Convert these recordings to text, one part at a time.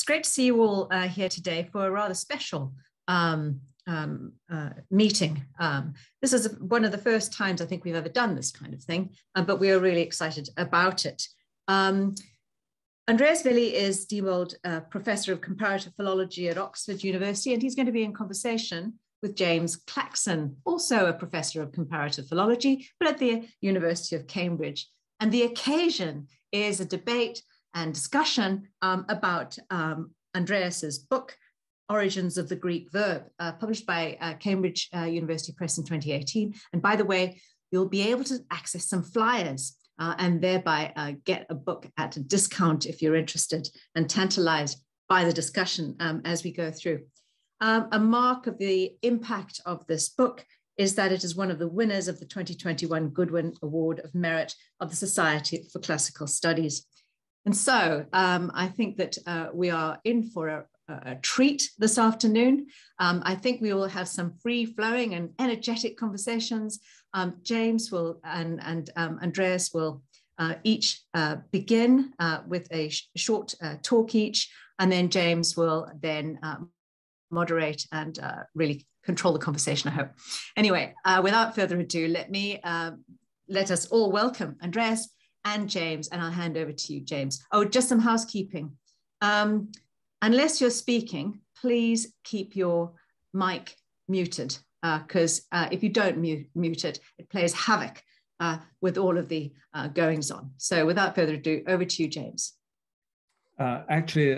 It's great to see you all here today for a rather special meeting. This is one of the first times I think we've ever done this kind of thing, but we are really excited about it. Andreas Willi is Diebold Professor of Comparative Philology at Oxford University, and he's going to be in conversation with James Clackson, also a Professor of Comparative Philology, but at the University of Cambridge. And the occasion is a debate and discussion about Andreas's book, Origins of the Greek Verb, published by Cambridge University Press in 2018. And by the way, you'll be able to access some flyers and thereby get a book at a discount if you're interested and tantalized by the discussion as we go through. A mark of the impact of this book is that it is one of the winners of the 2021 Goodwin Award of Merit of the Society for Classical Studies. And so I think that we are in for a treat this afternoon. I think we will have some free-flowing and energetic conversations. James will and Andreas will each begin with a short talk each, and then James will then moderate and really control the conversation, I hope. Anyway, without further ado, let us all welcome Andreas and James, and I'll hand over to you, James. Oh, just some housekeeping. Unless you're speaking, please keep your mic muted, because if you don't mute it, it plays havoc with all of the goings on. So without further ado, over to you, James. Actually,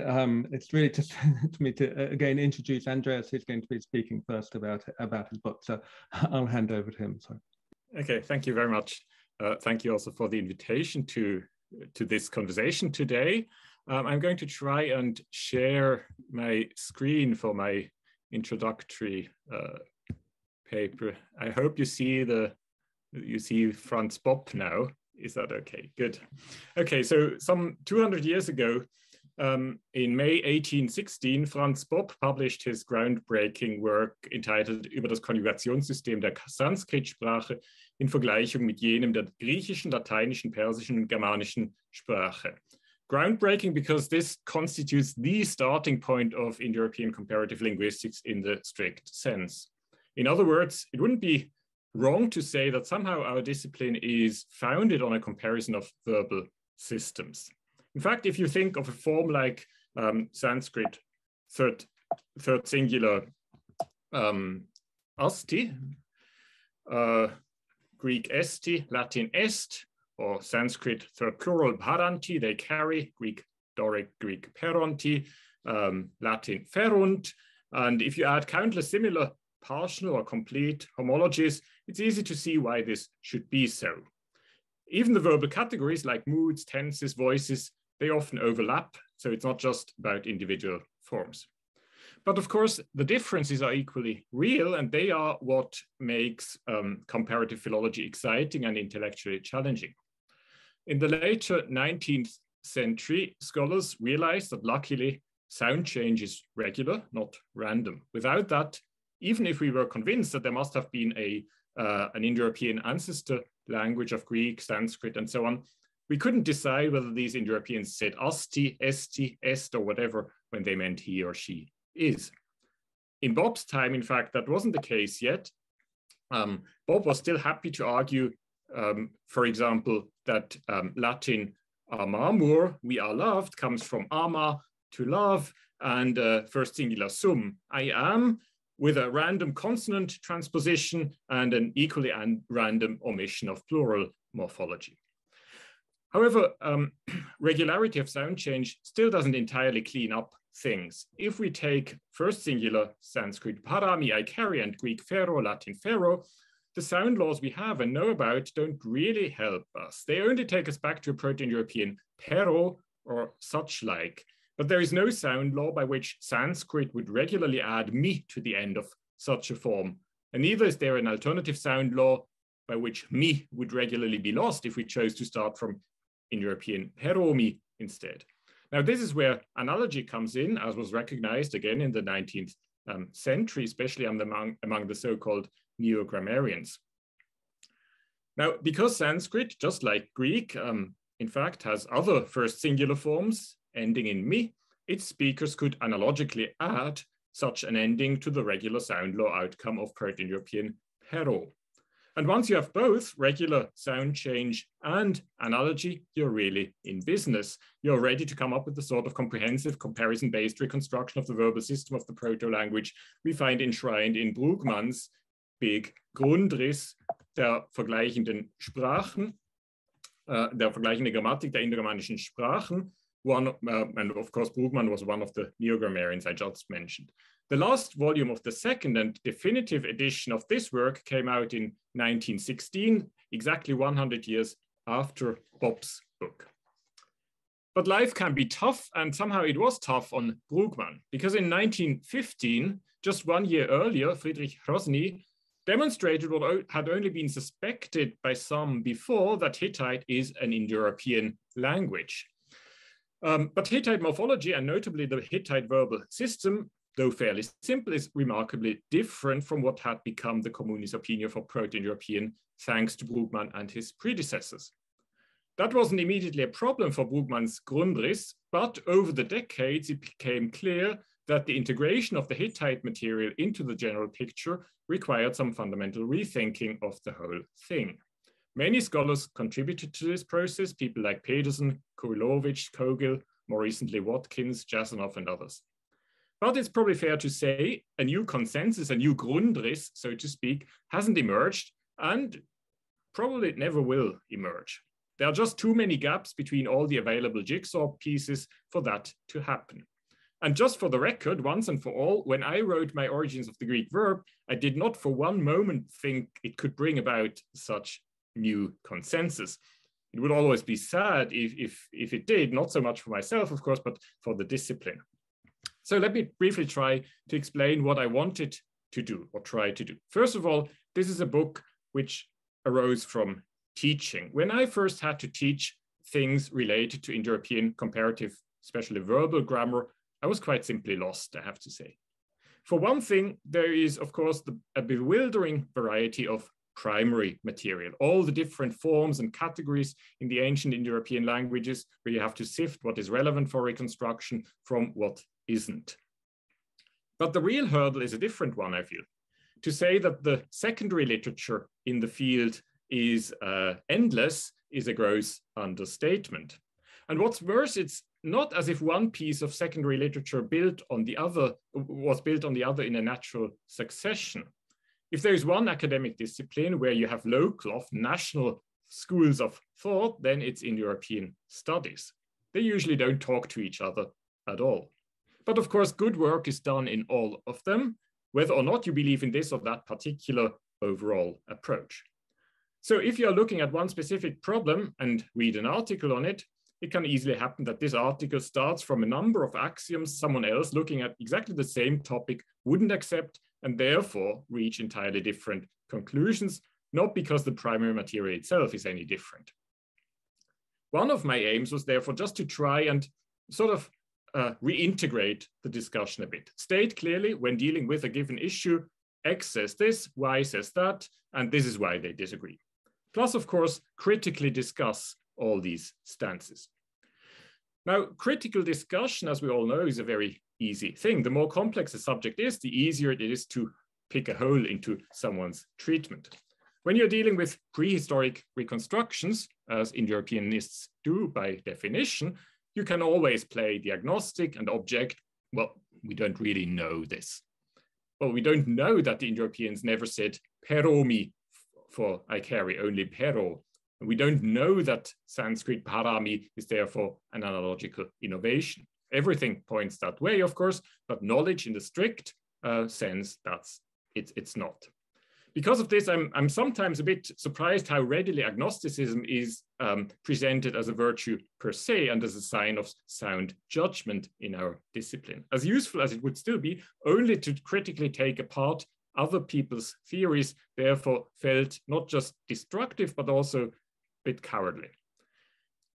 it's really just to me to again introduce Andreas, who's going to be speaking first about his book. So I'll hand over to him. Sorry. Okay, thank you very much. Thank you also for the invitation to this conversation today. I'm going to try and share my screen for my introductory paper. I hope you see Franz Bopp now. Is that okay? Good. Okay, so some 200 years ago, in May 1816, Franz Bopp published his groundbreaking work entitled Über das Konjugationssystem der Sanskrit-Sprache in Vergleichung mit jenem der griechischen, lateinischen, persischen und germanischen Sprache. Groundbreaking because this constitutes the starting point of Indo-European comparative linguistics in the strict sense. In other words, it wouldn't be wrong to say that somehow our discipline is founded on a comparison of verbal systems. In fact, if you think of a form like Sanskrit, third singular asti, Greek esti, Latin est, or Sanskrit third plural bharanti, they carry, Greek Doric, Greek peronti, Latin ferunt. And if you add countless similar partial or complete homologies, it's easy to see why this should be so. Even the verbal categories like moods, tenses, voices, they often overlap, so it's not just about individual forms. But of course, the differences are equally real, and they are what makes comparative philology exciting and intellectually challenging. In the later 19th century, scholars realized that luckily sound change is regular, not random. Without that, even if we were convinced that there must have been an Indo-European ancestor language of Greek, Sanskrit, and so on, we couldn't decide whether these Indo-Europeans said asti, esti, est, or whatever when they meant he or she is. In Bopp's time, in fact, that wasn't the case yet. Bopp was still happy to argue, for example, that Latin amamur, we are loved, comes from ama, to love, and first singular sum, I am, with a random consonant transposition and an equally random omission of plural morphology. However, regularity of sound change still doesn't entirely clean up things. If we take first singular Sanskrit parami, I carry, and Greek phero, Latin phero, the sound laws we have and know about don't really help us. They only take us back to a Proto-European pero or such like. But there is no sound law by which Sanskrit would regularly add mi to the end of such a form. And neither is there an alternative sound law by which mi would regularly be lost if we chose to start from Indo-European peromi instead. Now, this is where analogy comes in, as was recognized again in the 19th century, especially among the so-called neo-grammarians. Now, because Sanskrit, just like Greek, in fact, has other first singular forms ending in mi, its speakers could analogically add such an ending to the regular sound law outcome of Proto-European pero. And once you have both regular sound change and analogy, you're really in business. You're ready to come up with the sort of comprehensive comparison-based reconstruction of the verbal system of the proto-language we find enshrined in Brugmann's big Grundriss der vergleichenden Sprachen, der vergleichenden Grammatik der indogermanischen Sprachen. And of course, Brugmann was one of the neo-grammarians I just mentioned. The last volume of the second and definitive edition of this work came out in 1916, exactly 100 years after Bob's book. But life can be tough, and somehow it was tough on Brugmann, because in 1915, just 1 year earlier, Friedrich Hrozny demonstrated what had only been suspected by some before, that Hittite is an Indo-European language. But Hittite morphology, and notably the Hittite verbal system, though fairly simple, is remarkably different from what had become the communis opinio for Proto-European, thanks to Brugmann and his predecessors. That wasn't immediately a problem for Brugmann's Grundriss, but over the decades, it became clear that the integration of the Hittite material into the general picture required some fundamental rethinking of the whole thing. Many scholars contributed to this process, people like Pedersen, Kurilovich, Kogel, more recently Watkins, Jasanoff, and others. But it's probably fair to say a new consensus, a new Grundriss, so to speak, hasn't emerged and probably never will emerge. There are just too many gaps between all the available jigsaw pieces for that to happen. And just for the record, once and for all, when I wrote my Origins of the Greek Verb, I did not for one moment think it could bring about such new consensus. It would always be sad if it did, not so much for myself, of course, but for the discipline. So let me briefly try to explain what I wanted to do or try to do. First of all, this is a book which arose from teaching. When I first had to teach things related to Indo-European comparative, especially verbal grammar, I was quite simply lost, I have to say. For one thing, there is, of course, a bewildering variety of primary material, all the different forms and categories in the ancient Indo-European languages where you have to sift what is relevant for reconstruction from what isn't. But the real hurdle is a different one, I feel. To say that the secondary literature in the field is endless is a gross understatement. And what's worse, it's not as if one piece of secondary literature was built on the other in a natural succession. If there is one academic discipline where you have local, national schools of thought, then it's in European studies. They usually don't talk to each other at all. But of course, good work is done in all of them, whether or not you believe in this or that particular overall approach. So if you're looking at one specific problem and read an article on it, it can easily happen that this article starts from a number of axioms someone else looking at exactly the same topic wouldn't accept, and therefore reach entirely different conclusions, not because the primary material itself is any different. One of my aims was therefore just to try and sort of reintegrate the discussion a bit. State clearly when dealing with a given issue, X says this, Y says that, and this is why they disagree. Plus, of course, critically discuss all these stances. Now, critical discussion, as we all know, is a very easy thing. The more complex a subject is, the easier it is to pick a hole into someone's treatment. When you're dealing with prehistoric reconstructions, as Indo-Europeanists do by definition, you can always play the agnostic and object, well, we don't really know this. Well, we don't know that the Indo-Europeans never said peromi for I carry, only pero. We don't know that Sanskrit parami is therefore an analogical innovation. Everything points that way, of course, but knowledge in the strict sense, it's not. Because of this, I'm sometimes a bit surprised how readily agnosticism is presented as a virtue per se and as a sign of sound judgment in our discipline. As useful as it would still be, only to critically take apart other people's theories, therefore felt not just destructive, but also bit cowardly.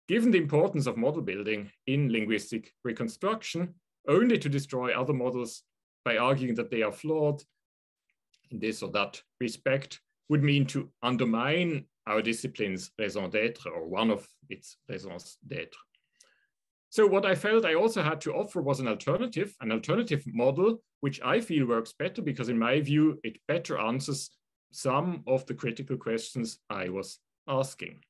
Given the importance of model building in linguistic reconstruction, only to destroy other models by arguing that they are flawed in this or that respect would mean to undermine our discipline's raison d'etre, or one of its raisons d'etre. So what I felt I also had to offer was an alternative model, which I feel works better because in my view, it better answers some of the critical questions I was asking.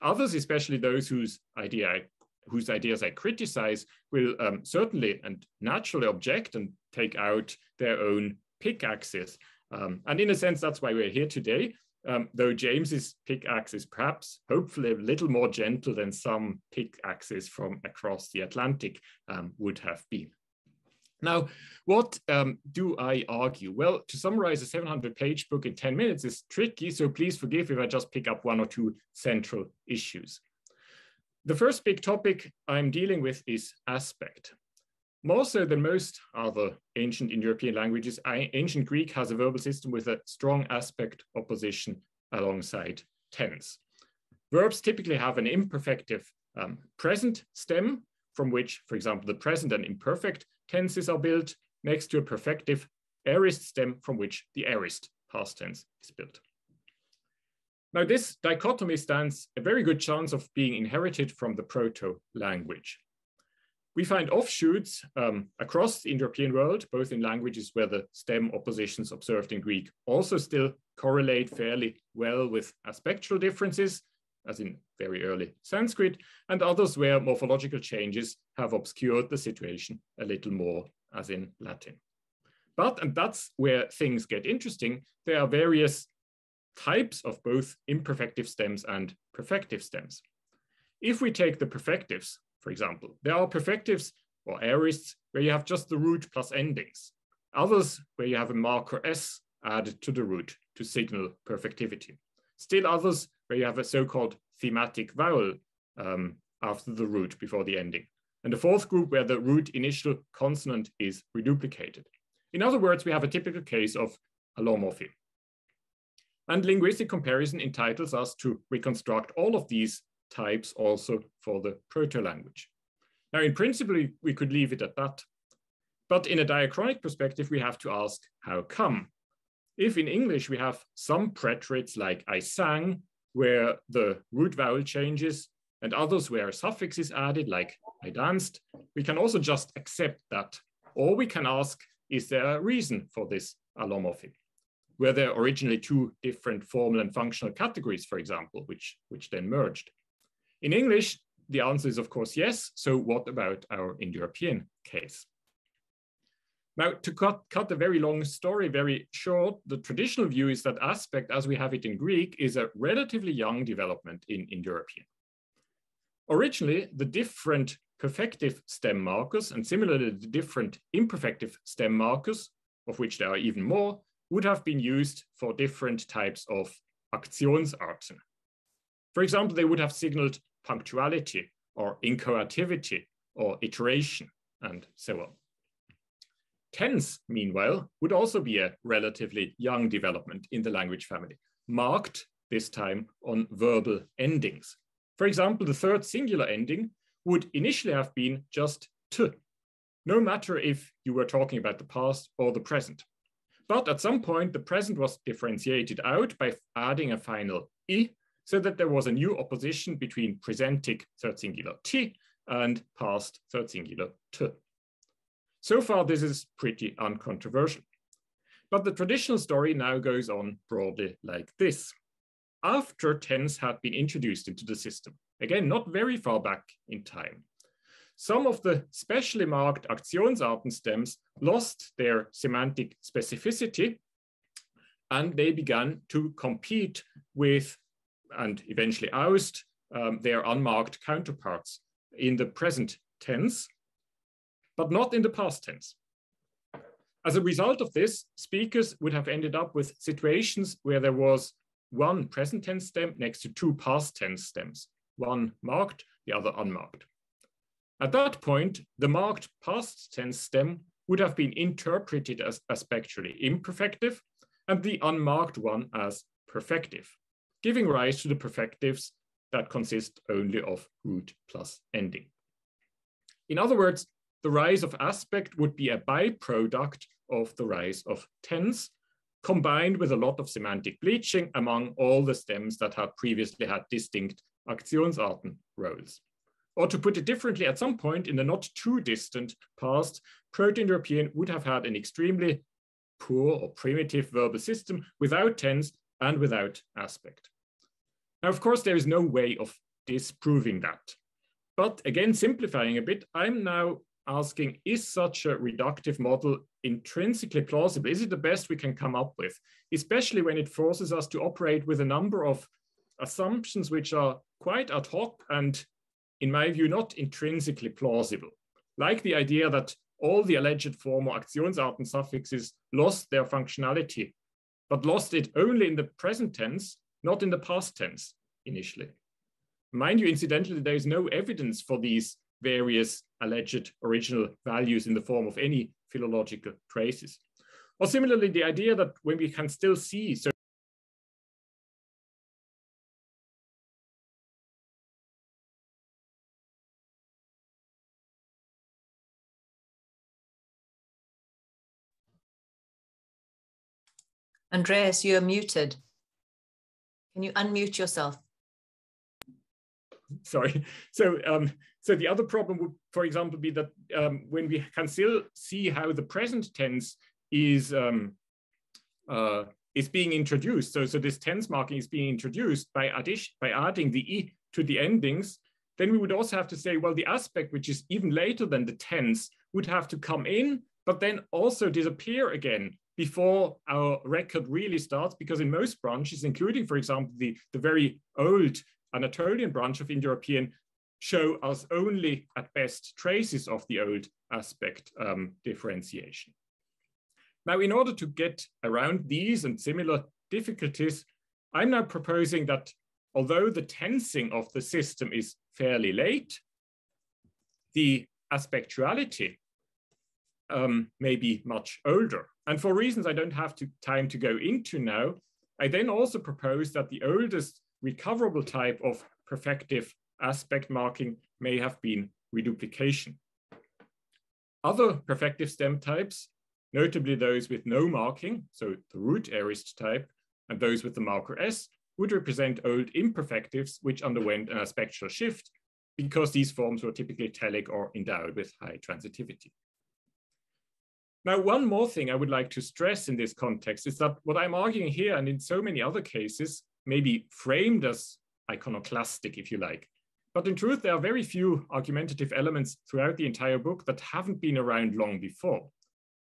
Others, especially those whose ideas I criticize, will certainly and naturally object and take out their own pickaxes. And in a sense, that's why we're here today. Though James's pickaxe is perhaps, hopefully, a little more gentle than some pickaxes from across the Atlantic would have been. Now, what do I argue? Well, to summarize a 700-page book in 10 minutes is tricky, so please forgive if I just pick up one or two central issues. The first big topic I'm dealing with is aspect. More so than most other ancient Indo-European languages, ancient Greek has a verbal system with a strong aspect opposition alongside tense. Verbs typically have an imperfective present stem from which, for example, the present and imperfect tenses are built, next to a perfective aorist stem from which the aorist past tense is built. Now, this dichotomy stands a very good chance of being inherited from the proto-language. We find offshoots across the Indo-European world, both in languages where the stem oppositions observed in Greek also still correlate fairly well with aspectual differences, as in very early Sanskrit, and others where morphological changes have obscured the situation a little more, as in Latin. But, and that's where things get interesting, there are various types of both imperfective stems and perfective stems. If we take the perfectives, for example, there are perfectives or aorists where you have just the root plus endings. Others where you have a marker S added to the root to signal perfectivity. Still others where you have a so-called thematic vowel after the root before the ending. And the fourth group where the root initial consonant is reduplicated. In other words, we have a typical case of allomorphy. And linguistic comparison entitles us to reconstruct all of these types also for the proto-language. Now, in principle, we could leave it at that. But in a diachronic perspective, we have to ask, how come? If in English we have some preterites like I sang, where the root vowel changes, and others where a suffix is added, like I danced, we can also just accept that. Or we can ask, is there a reason for this allomorphy? Were there originally two different formal and functional categories, for example, which then merged? In English, the answer is, of course, yes. So what about our Indo-European case? Now, to cut a very long story very short, the traditional view is that aspect, as we have it in Greek, is a relatively young development in Indo-European. Originally, the different perfective stem markers, and similarly the different imperfective stem markers, of which there are even more, would have been used for different types of Aktionsarten. For example, they would have signaled punctuality or inchoativity or iteration and so on. Tense, meanwhile, would also be a relatively young development in the language family, marked this time on verbal endings. For example, the third singular ending would initially have been just t, no matter if you were talking about the past or the present. But at some point, the present was differentiated out by adding a final I, so that there was a new opposition between presentic third singular t and past third singular t. So far, this is pretty uncontroversial. But the traditional story now goes on broadly like this. After tense had been introduced into the system, again, not very far back in time, some of the specially marked Aktionsarten stems lost their semantic specificity, and they began to compete with and eventually oust their unmarked counterparts in the present tense, but not in the past tense. As a result of this, speakers would have ended up with situations where there was one present tense stem next to two past tense stems, one marked, the other unmarked. At that point, the marked past tense stem would have been interpreted as aspectually imperfective and the unmarked one as perfective, giving rise to the perfectives that consist only of root plus ending. In other words, the rise of aspect would be a byproduct of the rise of tense, combined with a lot of semantic bleaching among all the stems that had previously had distinct Aktionsarten roles. Or to put it differently, at some point in the not too distant past, Proto-Indo-European would have had an extremely poor or primitive verbal system without tense and without aspect. Now, of course, there is no way of disproving that. But again, simplifying a bit, I'm now asking, is such a reductive model intrinsically plausible? Is it the best we can come up with, especially when it forces us to operate with a number of assumptions which are quite ad hoc and, in my view, not intrinsically plausible, like the idea that all the alleged form or Aktionsarten suffixes lost their functionality, but lost it only in the present tense, not in the past tense initially. Mind you, incidentally, there is no evidence for these various alleged original values in the form of any philological traces. Or similarly, the idea that when we can still see, so Andreas, you're muted. Can you unmute yourself? Sorry. So the other problem would, for example, be that when we can still see how the present tense is being introduced. So this tense marking is being introduced by adding the "i" to the endings. Then we would also have to say, well, the aspect, which is even later than the tense, would have to come in, but then also disappear again before our record really starts, because in most branches, including, for example, the very old Anatolian branch of Indo-European, show us only at best traces of the old aspect differentiation. Now, in order to get around these and similar difficulties, I'm now proposing that although the tensing of the system is fairly late, the aspectuality may be much older. And for reasons I don't have time to go into now, I then also propose that the oldest recoverable type of perfective aspect marking may have been reduplication. Other perfective stem types, notably those with no marking, so the root aorist type, and those with the marker S, would represent old imperfectives which underwent an aspectual shift because these forms were typically telic or endowed with high transitivity. Now, one more thing I would like to stress in this context is that what I'm arguing here and in so many other cases may be framed as iconoclastic, if you like. But in truth, there are very few argumentative elements throughout the entire book that haven't been around long before.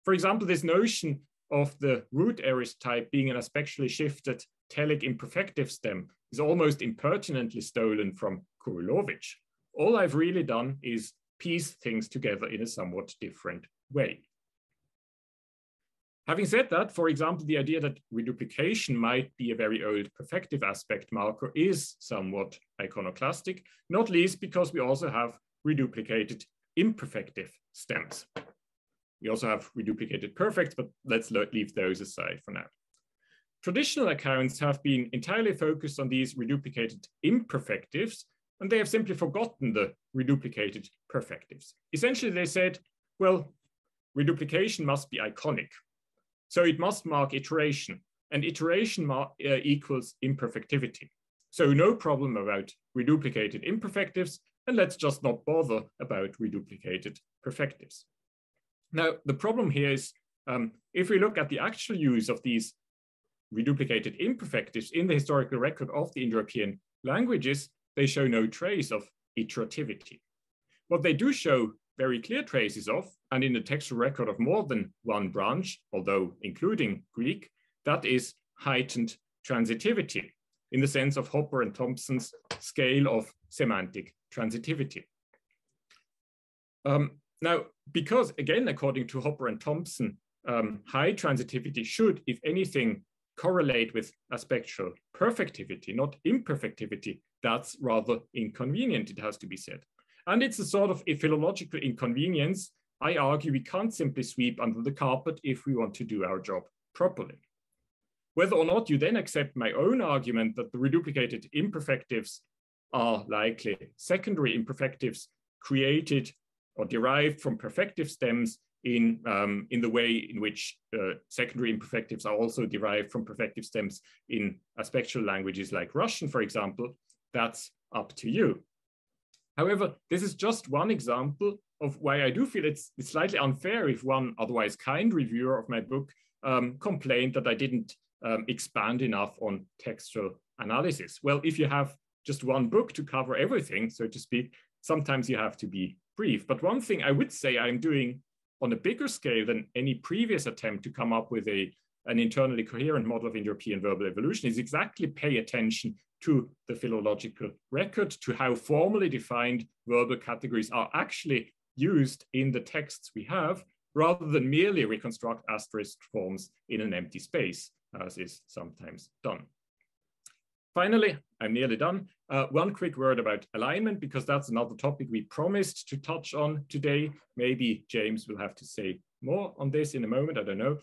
For example, this notion of the root aorist type being an aspectually shifted telic imperfective stem is almost impertinently stolen from Kurylovich. All I've really done is piece things together in a somewhat different way. Having said that, for example, the idea that reduplication might be a very old perfective aspect marker is somewhat iconoclastic, not least because we also have reduplicated imperfective stems. We also have reduplicated perfects, but let's leave those aside for now. Traditional accounts have been entirely focused on these reduplicated imperfectives, and they have simply forgotten the reduplicated perfectives. Essentially, they said, well, reduplication must be iconic. So it must mark iteration, and iteration equals imperfectivity. So no problem about reduplicated imperfectives, and let's just not bother about reduplicated perfectives. Now, the problem here is, if we look at the actual use of these reduplicated imperfectives in the historical record of the Indo-European languages, they show no trace of iterativity. What they do show very clear traces of, and in the textual record of more than one branch, although including Greek, that is heightened transitivity in the sense of Hopper and Thompson's scale of semantic transitivity. Now, because again, according to Hopper and Thompson, high transitivity should, if anything, correlate with aspectual perfectivity, not imperfectivity. That's rather inconvenient, it has to be said. And it's a sort of a philological inconvenience I argue we can't simply sweep under the carpet if we want to do our job properly. Whether or not you then accept my own argument that the reduplicated imperfectives are likely secondary imperfectives created or derived from perfective stems in the way in which secondary imperfectives are also derived from perfective stems in aspectual languages like Russian, for example, that's up to you. However, this is just one example of why I do feel it's slightly unfair if one otherwise kind reviewer of my book complained that I didn't expand enough on textual analysis. Well, if you have just one book to cover everything, so to speak, sometimes you have to be brief. But one thing I would say I'm doing on a bigger scale than any previous attempt to come up with an internally coherent model of Indo-European verbal evolution is exactly pay attention to the philological record, to how formally defined verbal categories are actually used in the texts we have, rather than merely reconstruct asterisk forms in an empty space, as is sometimes done. Finally, I'm nearly done. One quick word about alignment, because that's another topic we promised to touch on today. Maybe James will have to say more on this in a moment, I don't know.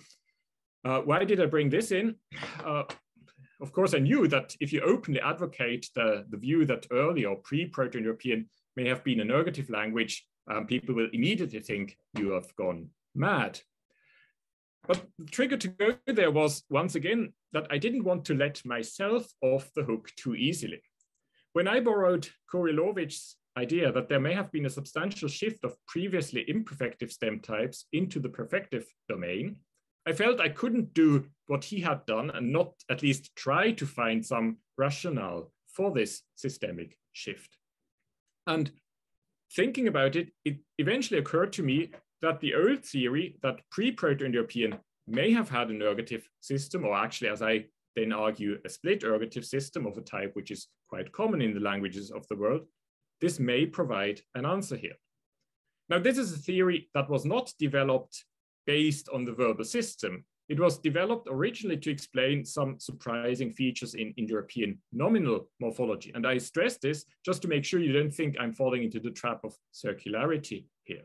Why did I bring this in? Of course, I knew that if you openly advocate the view that early or pre-Proto-Indo-European may have been an ergative language, people will immediately think you have gone mad. But the trigger to go there was, once again, that I didn't want to let myself off the hook too easily. When I borrowed Kurilovic's idea that there may have been a substantial shift of previously imperfective stem types into the perfective domain, I felt I couldn't do what he had done and not at least try to find some rationale for this systemic shift. And thinking about it, it eventually occurred to me that the old theory that pre-Proto-Indo-European may have had an ergative system, or actually, as I then argue, a split ergative system of a type which is quite common in the languages of the world, this may provide an answer here. Now, this is a theory that was not developed based on the verbal system. It was developed originally to explain some surprising features in Indo-European nominal morphology. And I stress this just to make sure you don't think I'm falling into the trap of circularity here.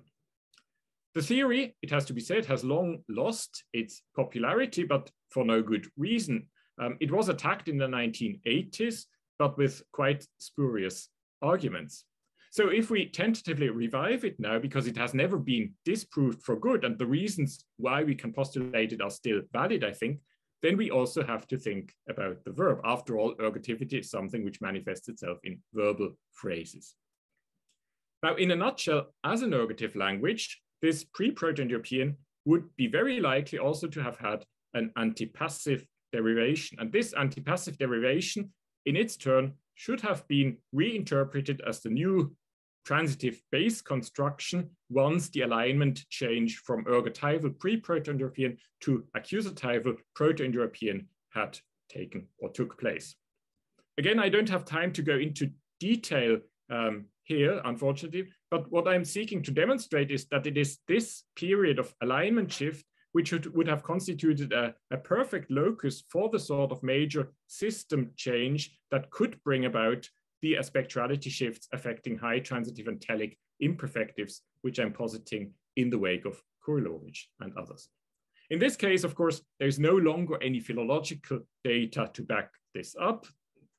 The theory, it has to be said, has long lost its popularity, but for no good reason. It was attacked in the 1980s, but with quite spurious arguments. So if we tentatively revive it now, because it has never been disproved for good, and the reasons why we can postulate it are still valid, I think, then we also have to think about the verb. After all, ergativity is something which manifests itself in verbal phrases. Now, in a nutshell, as an ergative language, this pre-Proto-Indo-European would be very likely also to have had an antipassive derivation. And this antipassive derivation, in its turn, should have been reinterpreted as the new transitive base construction once the alignment change from ergatival pre-Proto-Indo-European to accusatival Proto-Indo-European had taken or took place. Again, I don't have time to go into detail here, unfortunately, but what I'm seeking to demonstrate is that it is this period of alignment shift which would have constituted a perfect locus for the sort of major system change that could bring about the spectrality shifts affecting high transitive and telic imperfectives, which I'm positing in the wake of Kurilovic and others. In this case, of course, there's no longer any philological data to back this up.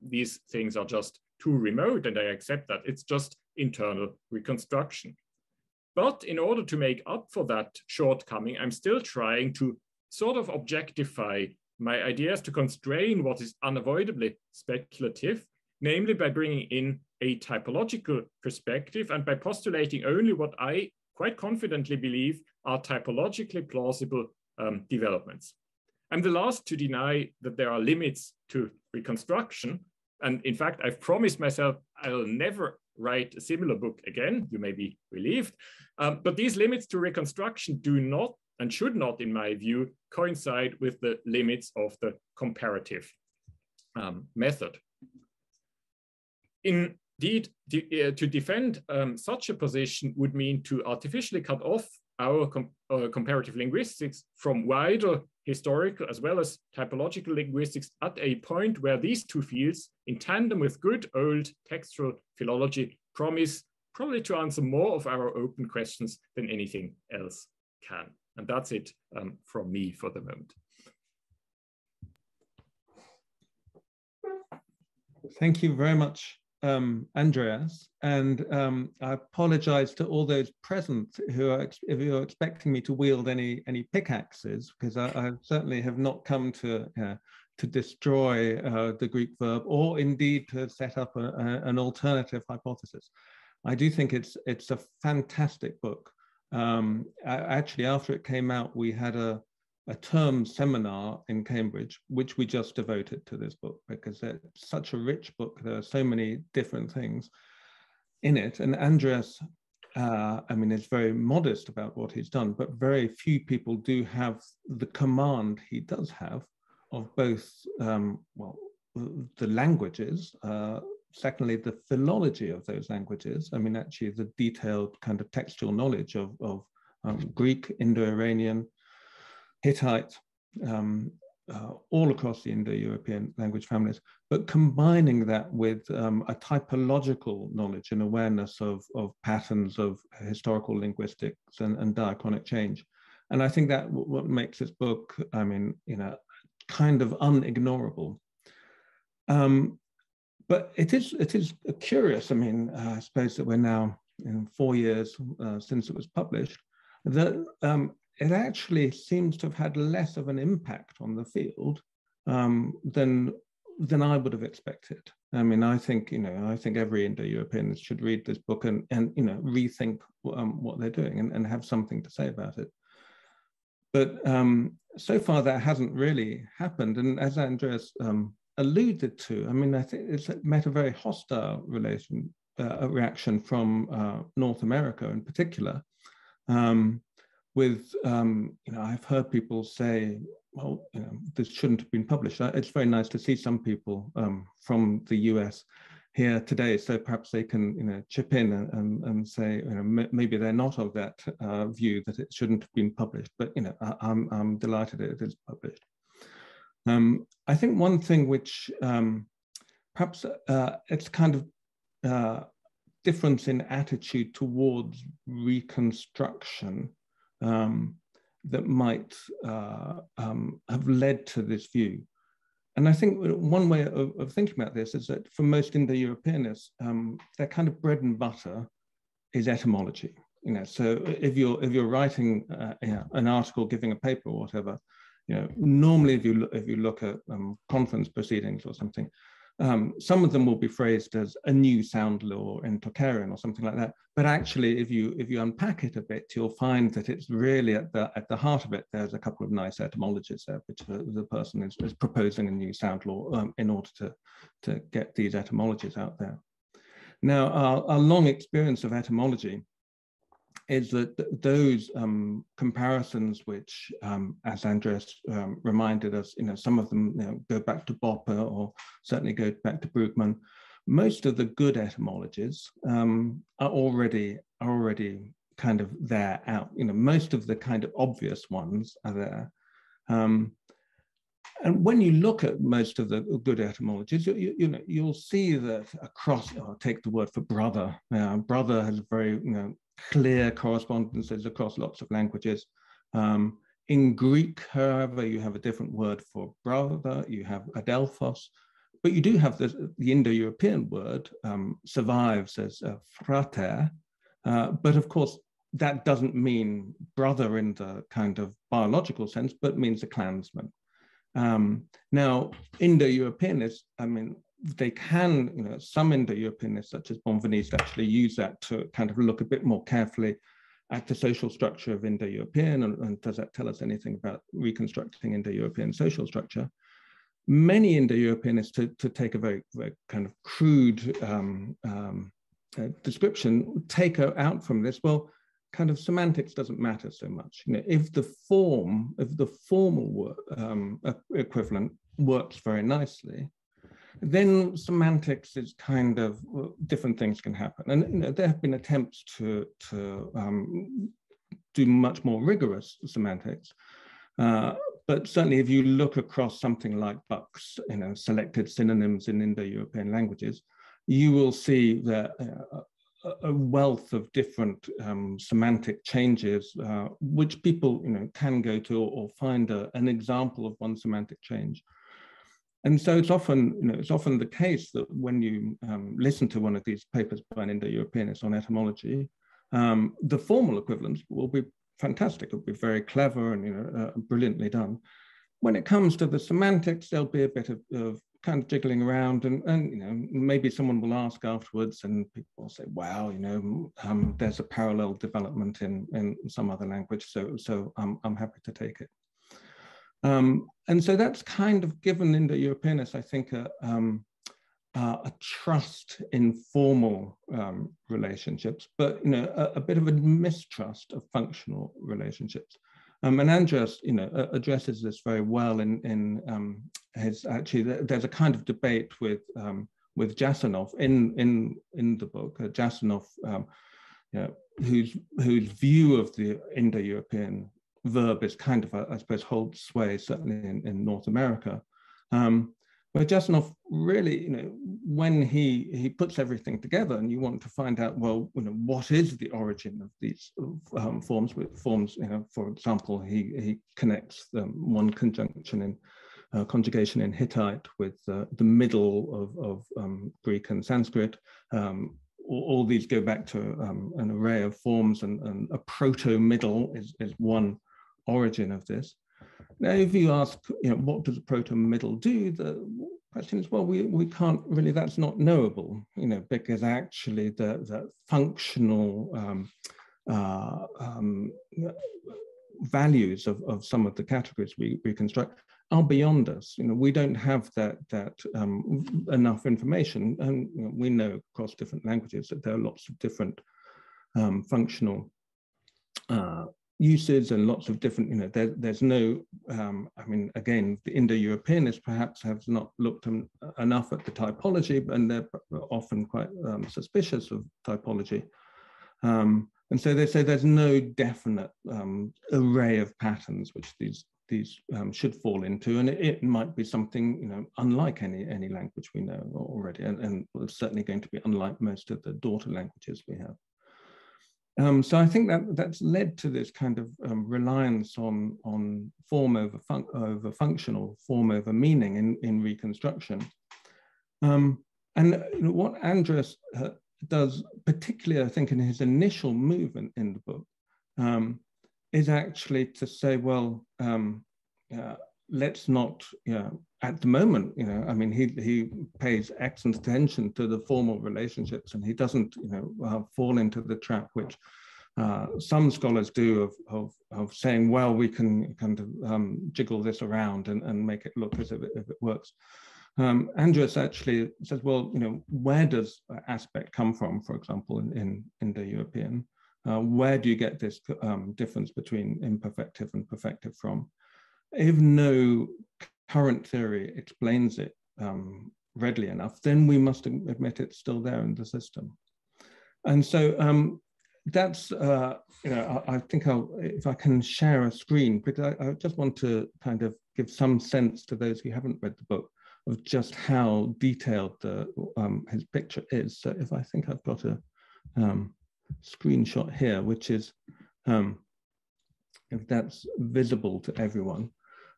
These things are just too remote, and I accept that. It's just internal reconstruction. But in order to make up for that shortcoming, I'm still trying to sort of objectify my ideas, to constrain what is unavoidably speculative, namely by bringing in a typological perspective and by postulating only what I quite confidently believe are typologically plausible developments. I'm the last to deny that there are limits to reconstruction. And in fact, I've promised myself I'll never write a similar book again. You may be relieved. But these limits to reconstruction do not and should not, in my view, coincide with the limits of the comparative method. Indeed, to defend such a position would mean to artificially cut off our comparative linguistics from wider historical as well as typological linguistics at a point where these two fields, in tandem with good old textual philology, promise probably to answer more of our open questions than anything else can. And that's it from me for the moment. Thank you very much, Andreas. And I apologize to all those present who are expecting me to wield any pickaxes, because I certainly have not come to destroy the Greek verb, or indeed to set up an alternative hypothesis. I do think it's a fantastic book. Actually, after it came out, we had a term seminar in Cambridge, which we just devoted to this book because it's such a rich book. There are so many different things in it. And Andreas, I mean, is very modest about what he's done, but very few people do have the command he does have of both, well, the languages, secondly, the philology of those languages. I mean, actually, the detailed kind of textual knowledge of Greek, Indo-Iranian, Hittite, all across the Indo-European language families, but combining that with a typological knowledge and awareness of patterns of historical linguistics and diachronic change. And I think that what makes this book, I mean, you know, kind of unignorable. But it is curious. I mean, I suppose that we're now in 4 years since it was published, that it actually seems to have had less of an impact on the field than I would have expected. I mean, I think, you know, I think every Indo-European should read this book and you know, rethink what they're doing and have something to say about it. But so far that hasn't really happened. And as Andreas alluded to, I mean, I think it's met a very hostile reaction from North America in particular. With, you know, I've heard people say, well, you know, this shouldn't have been published. It's very nice to see some people from the US here today, so perhaps they can, you know, chip in and say, you know, maybe they're not of that view that it shouldn't have been published. But, you know, I'm delighted it is published. I think one thing which perhaps it's kind of difference in attitude towards reconstruction that might have led to this view. And I think one way of thinking about this is that for most Indo-Europeanists, their kind of bread and butter is etymology. You know, so if you're writing you know, an article, giving a paper or whatever, you know, normally if you look at conference proceedings or something, some of them will be phrased as a new sound law in Tocharian or something like that. But actually, if you unpack it a bit, you'll find that it's really at the heart of it. There's a couple of nice etymologies there, which the person is proposing a new sound law in order to get these etymologies out there. Now, our long experience of etymology is that those comparisons, which, as Andreas reminded us, you know, some of them, you know, go back to Boppe or certainly go back to Brugmann. Most of the good etymologies are already kind of there out. You know, most of the kind of obvious ones are there. And when you look at most of the good etymologies, you know, you'll see that across, I'll take the word for brother. Brother has very, you know, clear correspondences across lots of languages. In Greek, however, you have a different word for brother, you have adelphos, but you do have the Indo-European word survives as frater, but of course, that doesn't mean brother in the kind of biological sense, but means a clansman. Now, Indo-Europeanists, I mean, they can, you know, some Indo-Europeanists such as Bonveniste actually use that to kind of look a bit more carefully at the social structure of Indo-European and does that tell us anything about reconstructing Indo-European social structure? Many Indo-Europeanists, to take a very, very kind of crude description, take out from this, well, kind of semantics doesn't matter so much. You know, if the formal equivalent works very nicely, then semantics is kind of, different things can happen. And you know, there have been attempts to do much more rigorous semantics. But certainly if you look across something like Buck's, you know, selected synonyms in Indo-European languages, you will see that a wealth of different semantic changes, which people, you know, can go to or find an example of one semantic change. And so it's often, you know, it's often the case that when you listen to one of these papers by an Indo-Europeanist on etymology, the formal equivalents will be fantastic. It'll be very clever and, you know, brilliantly done. When it comes to the semantics, there'll be a bit of kind of jiggling around, and you know, maybe someone will ask afterwards, and people will say, "Wow, you know, there's a parallel development in some other language, so I'm happy to take it." And so that's kind of given Indo-Europeanists, I think, a trust in formal relationships, but you know, a bit of a mistrust of functional relationships. And Andreas, you know, addresses this very well in his, actually, there's a kind of debate with Jasanoff in the book. Jasanoff, you know, whose view of the Indo-European verb is kind of, I suppose, holds sway certainly in North America. Where Jasanoff really, you know, when he puts everything together, and you want to find out, well, you know, what is the origin of these forms? With forms, you know, for example, he connects one conjugation in Hittite with the middle of Greek and Sanskrit. All these go back to an array of forms, and a proto-middle is one origin of this. Now, if you ask, you know, what does a proto-middle do? The question is, well, we can't really, that's not knowable, you know, because actually the functional values of some of the categories we reconstruct are beyond us. You know, we don't have that enough information, and you know, we know across different languages that there are lots of different functional uses and lots of different, you know, there's no, I mean, again, the Indo-Europeanists perhaps have not looked enough at the typology, and they're often quite suspicious of typology. And so they say there's no definite array of patterns which these should fall into, and it might be something, you know, unlike any language we know already, and certainly going to be unlike most of the daughter languages we have. So I think that's led to this kind of reliance on form over function, or form over meaning in reconstruction. And you know, what Andreas does, particularly I think in his initial movement in the book, is actually to say, well, let's not, you know, at the moment, you know, I mean, he pays excellent attention to the formal relationships, and he doesn't, you know, fall into the trap which some scholars do of saying, well, we can kind of jiggle this around and make it look as if it works. Andreas actually says, well, you know, where does aspect come from, for example, in Indo-European? Where do you get this difference between imperfective and perfective from? If no current theory explains it readily enough, then we must admit it's still there in the system. And so that's, you know, I think if I can share a screen, because I just want to kind of give some sense to those who haven't read the book of just how detailed his picture is. So if I think I've got a screenshot here, which is, if that's visible to everyone.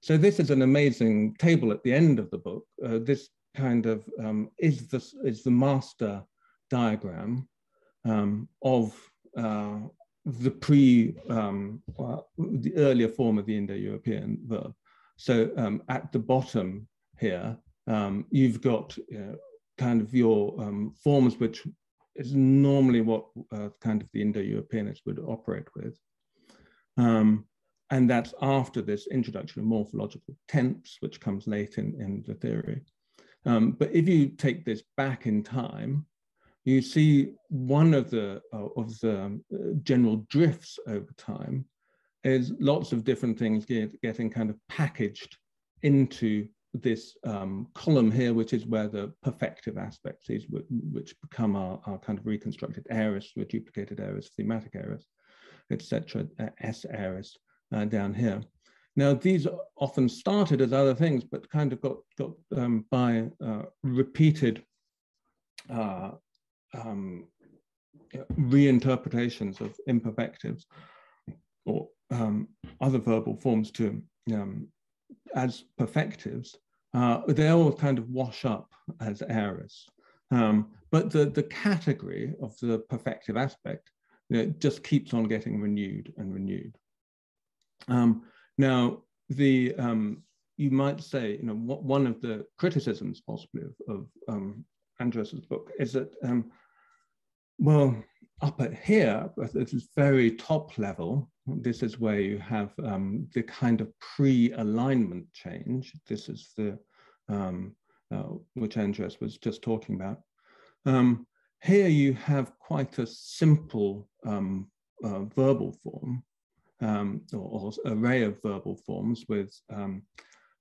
So this is an amazing table at the end of the book. This kind of is the master diagram of the earlier form of the Indo-European verb. So at the bottom here, you've got kind of your forms, which is normally what kind of the Indo-Europeanists would operate with. And that's after this introduction of morphological tense, which comes late in the theory. But if you take this back in time, you see one of the general drifts over time is lots of different things getting kind of packaged into this column here, which is where the perfective aspects is, which become our kind of reconstructed aorist, reduplicated aorist, thematic aorist, etc., S aorist down here. Now, these often started as other things, but kind of got by repeated reinterpretations of imperfectives or other verbal forms to as perfectives. They all kind of wash up as aorists. But the category of the perfective aspect, you know, just keeps on getting renewed and renewed. Now, the you might say, one of the criticisms possibly of Andreas's book is that, well, up at here, at this very top level, this is where you have the kind of pre-alignment change. This is the, which Andreas was just talking about. Here you have quite a simple verbal form, or array of verbal forms with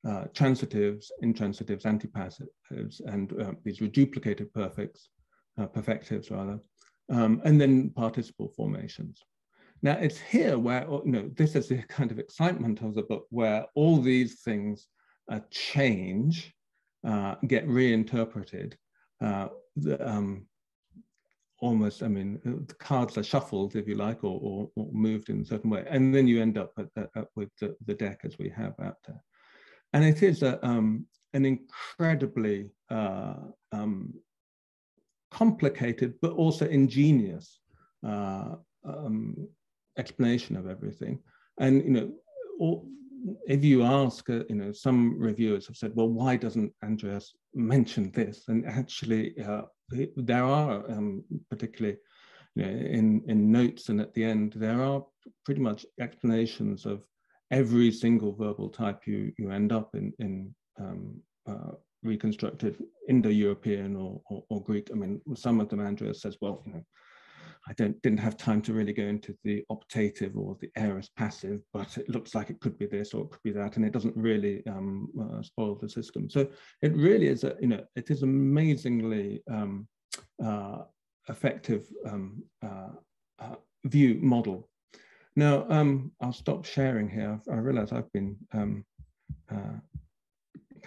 transitives, intransitives, antipassives, and these reduplicated perfectives rather, and then participle formations. Now it's here where, this is the kind of excitement of the book, where all these things change, get reinterpreted, almost, the cards are shuffled, if you like, or moved in a certain way, and then you end up with the deck as we have out there. And it is an incredibly complicated, but also ingenious explanation of everything. And if you ask, some reviewers have said, well, why doesn't Andreas mention this? And actually, there are, particularly in notes and at the end, there are pretty much explanations of every single verbal type you end up in reconstructed Indo-European or Greek. Some of them Andreas says, well, I didn't have time to really go into the optative or the aorist passive, but it looks like it could be this or it could be that, and it doesn't really spoil the system. So it really is it is amazingly effective view model. Now I'll stop sharing here. I realize I've been kind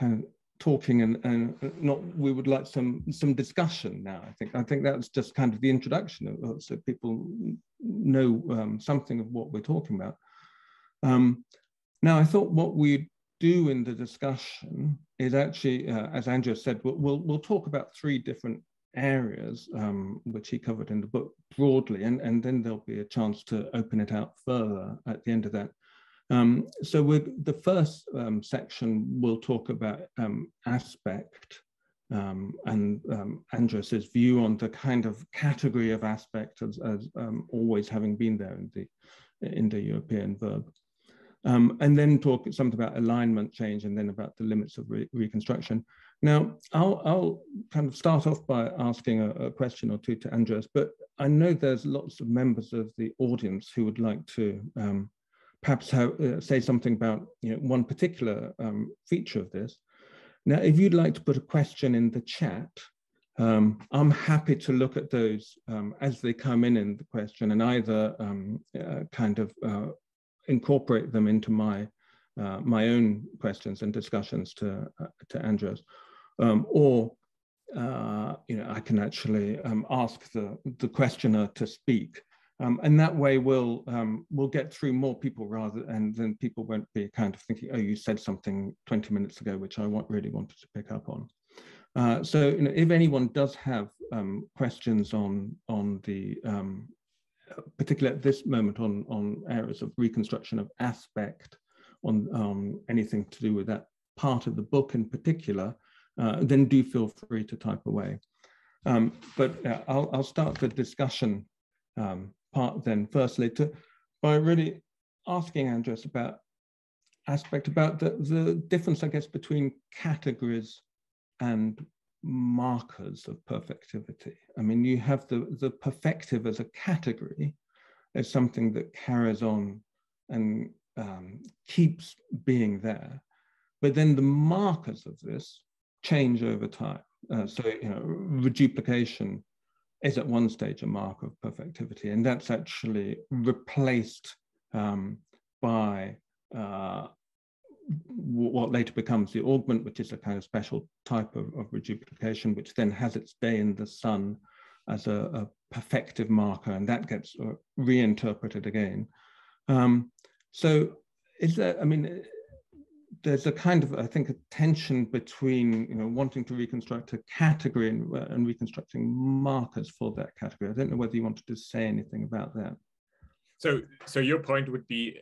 of talking and not. We would like some discussion now. I think that's just kind of the introduction, so people know something of what we're talking about. Now I thought what we'd do in the discussion is actually, as Andreas said, we'll talk about 3 different areas which he covered in the book broadly, and then there'll be a chance to open it out further at the end of that. So the first section will talk about aspect and Andreas's view on the kind of category of aspect as always having been there in the Indo-European verb. And then talk something about alignment change, and then about the limits of reconstruction. Now, I'll kind of start off by asking a question or two to Andreas, but I know there's lots of members of the audience who would like to perhaps say something about one particular feature of this. Now, if you'd like to put a question in the chat, I'm happy to look at those as they come in the question, and either kind of incorporate them into my own questions and discussions to Andreas, or I can actually ask the questioner to speak, and that way we'll get through more people and then people won't be kind of thinking, oh, you said something 20 minutes ago which I really wanted to pick up on. So if anyone does have questions on the particularly at this moment on areas of reconstruction of aspect, on anything to do with that part of the book in particular, then do feel free to type away. But I'll start the discussion part then firstly by really asking Andreas about aspect, about the difference, I guess, between categories and markers of perfectivity. You have the perfective as a category as something that carries on and keeps being there, but then the markers of this change over time. So reduplication is at one stage a mark of perfectivity, and that's actually replaced by what later becomes the augment, which is a kind of special type of reduplication, which then has its day in the sun as a perfective marker, and that gets reinterpreted again. So is there, there's a kind of, I think, a tension between wanting to reconstruct a category and reconstructing markers for that category. I don't know whether you wanted to say anything about that. So your point would be,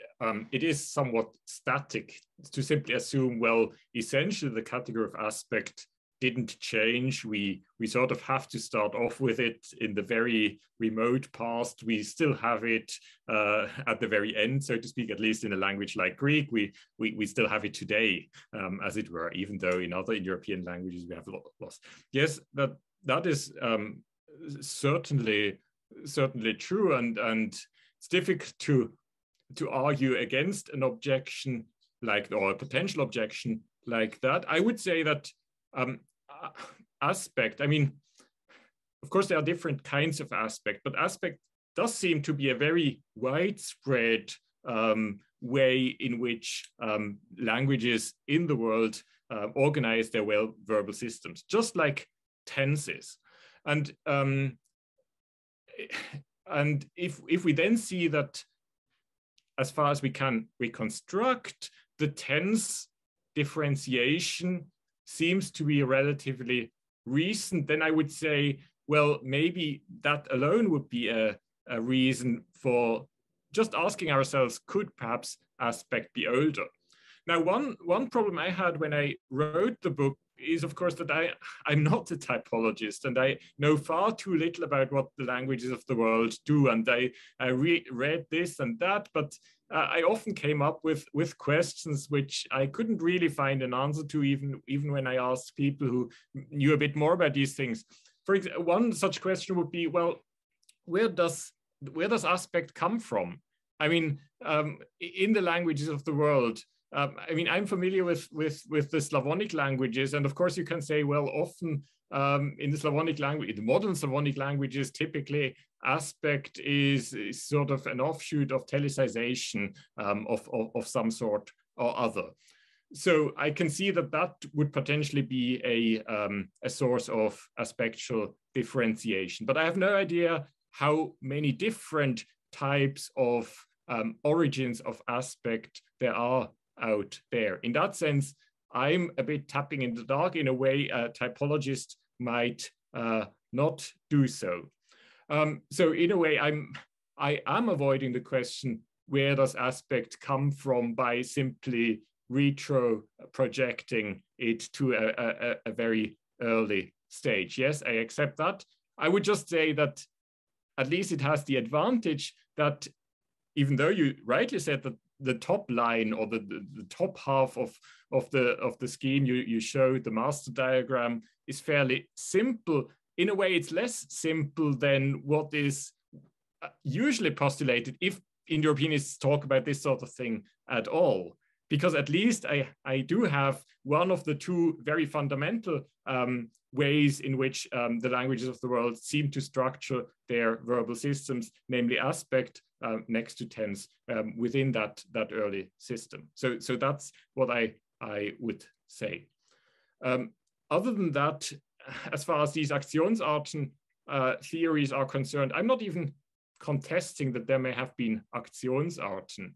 it is somewhat static to simply assume, well, essentially the category of aspect didn't change. We sort of have to start off with it in the very remote past. We still have it at the very end, so to speak, at least in a language like Greek. We still have it today, as it were, even though in other European languages we have lost. Yes, that is certainly true, and it's difficult to argue against an objection like, or a potential objection like that. I would say that aspect, I mean, of course there are different kinds of aspect, but aspect does seem to be a very widespread way in which languages in the world organize their verbal systems, just like tenses. And if we then see that, as far as we can reconstruct, the tense differentiation seems to be relatively recent, then I would say, well, maybe that alone would be a reason for just asking ourselves, could perhaps aspect be older? Now, one problem I had when I wrote the book is, of course, that I'm not a typologist, and I know far too little about what the languages of the world do. And I read this and that, but I often came up with questions which I couldn't really find an answer to, even when I asked people who knew a bit more about these things. For example, one such question would be, well, where does aspect come from? I mean, in the languages of the world, I mean, I'm familiar with the Slavonic languages, and of course you can say, well, often in the Slavonic language, the modern Slavonic languages, typically aspect is sort of an offshoot of telecization of some sort or other. So I can see that would potentially be a source of aspectual differentiation, but I have no idea how many different types of origins of aspect there are out there. In that sense, I'm a bit tapping in the dark in a way a typologist might not do so. So in a way, I am avoiding the question, where does aspect come from, by simply retro projecting it to a very early stage. Yes, I accept that. I would just say that at least it has the advantage that, even though you rightly said that the top line, or the top half of the scheme you showed, the master diagram, is fairly simple. In a way, it's less simple than what is usually postulated if Indo-Europeanists talk about this sort of thing at all. Because at least I do have one of the two very fundamental ways in which the languages of the world seem to structure their verbal systems, namely aspect next to tense within that early system. So that's what I would say. Other than that, as far as these Aktionsarten theories are concerned, I'm not even contesting that there may have been Aktionsarten.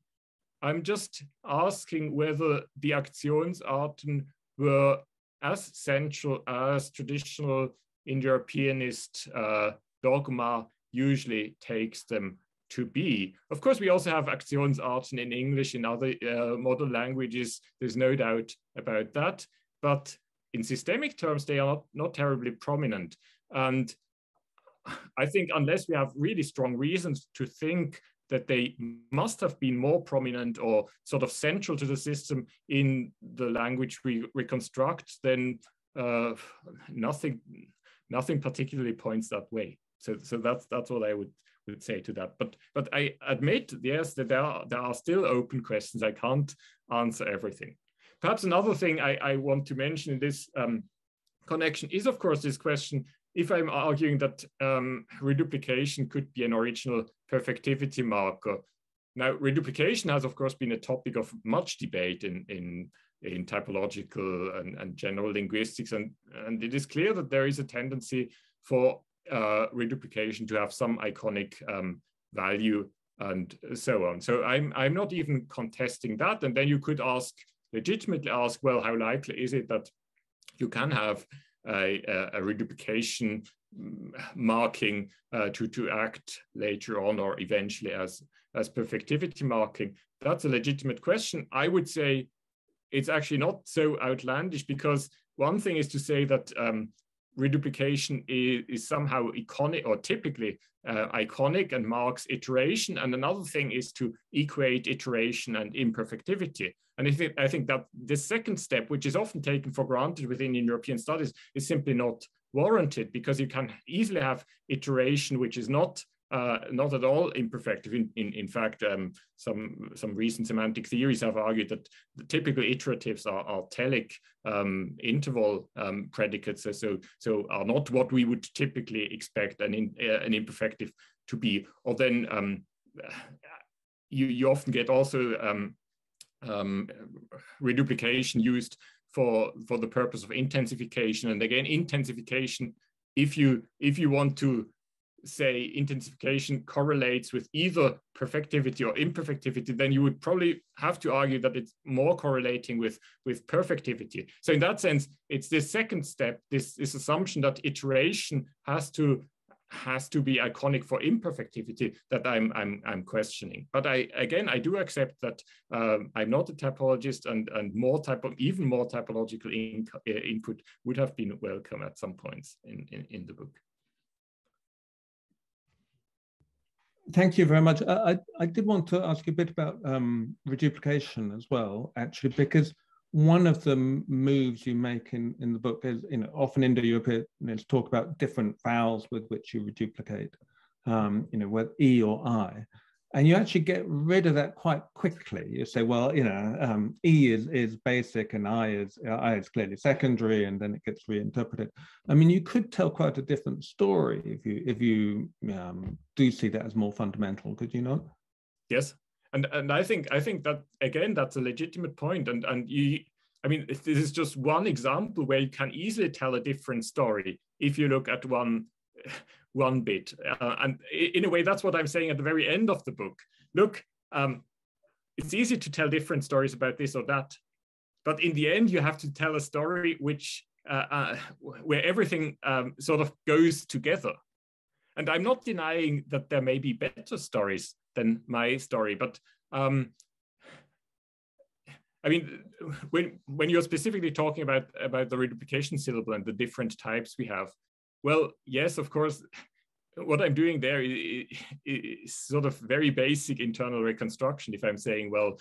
I'm just asking whether the Aktionsarten were as central as traditional Indo-Europeanist dogma usually takes them to be. Of course, we also have Aktionsarten in English, in other modern languages. There's no doubt about that. But in systemic terms, they are not terribly prominent. And I think unless we have really strong reasons to think that they must have been more prominent or sort of central to the system in the language we reconstruct, then nothing particularly points that way. So that's what I would say to that. But I admit, yes, that there are still open questions. I can't answer everything. Perhaps another thing I want to mention in this connection is, of course, this question, if I'm arguing that reduplication could be an original perfectivity marker. Now, reduplication has, of course, been a topic of much debate in typological and general linguistics, and it is clear that there is a tendency for reduplication to have some iconic value and so on. So I'm not even contesting that. And then you could legitimately ask, well, how likely is it that you can have a reduplication marking to act later on or eventually as perfectivity marking? That's a legitimate question. I would say it's actually not so outlandish, because one thing is to say that reduplication is somehow iconic, or typically iconic, and marks iteration. And another thing is to equate iteration and imperfectivity. And I think that the second step, which is often taken for granted within European studies, is simply not warranted, because you can easily have iteration which is not at all imperfective. In fact, some recent semantic theories have argued that the typical iteratives are telic interval predicates, so are not what we would typically expect an imperfective to be. Or then you often get also reduplication used for the purpose of intensification. And again, intensification, if you want to say intensification correlates with either perfectivity or imperfectivity, then you would probably have to argue that it's more correlating with perfectivity. So in that sense, it's this second step, this assumption that iteration has to be iconic for imperfectivity, that I'm questioning. But I do accept that I'm not a typologist, and even more typological input would have been welcome at some points in the book. Thank you very much. I did want to ask you a bit about reduplication as well, actually, because one of the moves you make in the book is, often Indo-Europeans talk about different vowels with which you reduplicate, with E or I, and you actually get rid of that quite quickly. You say, well, E is basic and I is clearly secondary, and then it gets reinterpreted. I mean, you could tell quite a different story if you do see that as more fundamental, could you not? Yes. And I think that, again, that's a legitimate point. And this is just one example where you can easily tell a different story if you look at one bit. And in a way, that's what I'm saying at the very end of the book. Look, it's easy to tell different stories about this or that, but in the end, you have to tell a story which where everything sort of goes together. And I'm not denying that there may be better stories than my story, but when you're specifically talking about the reduplication syllable and the different types we have, well, yes, of course, what I'm doing there is sort of very basic internal reconstruction. If I'm saying, well,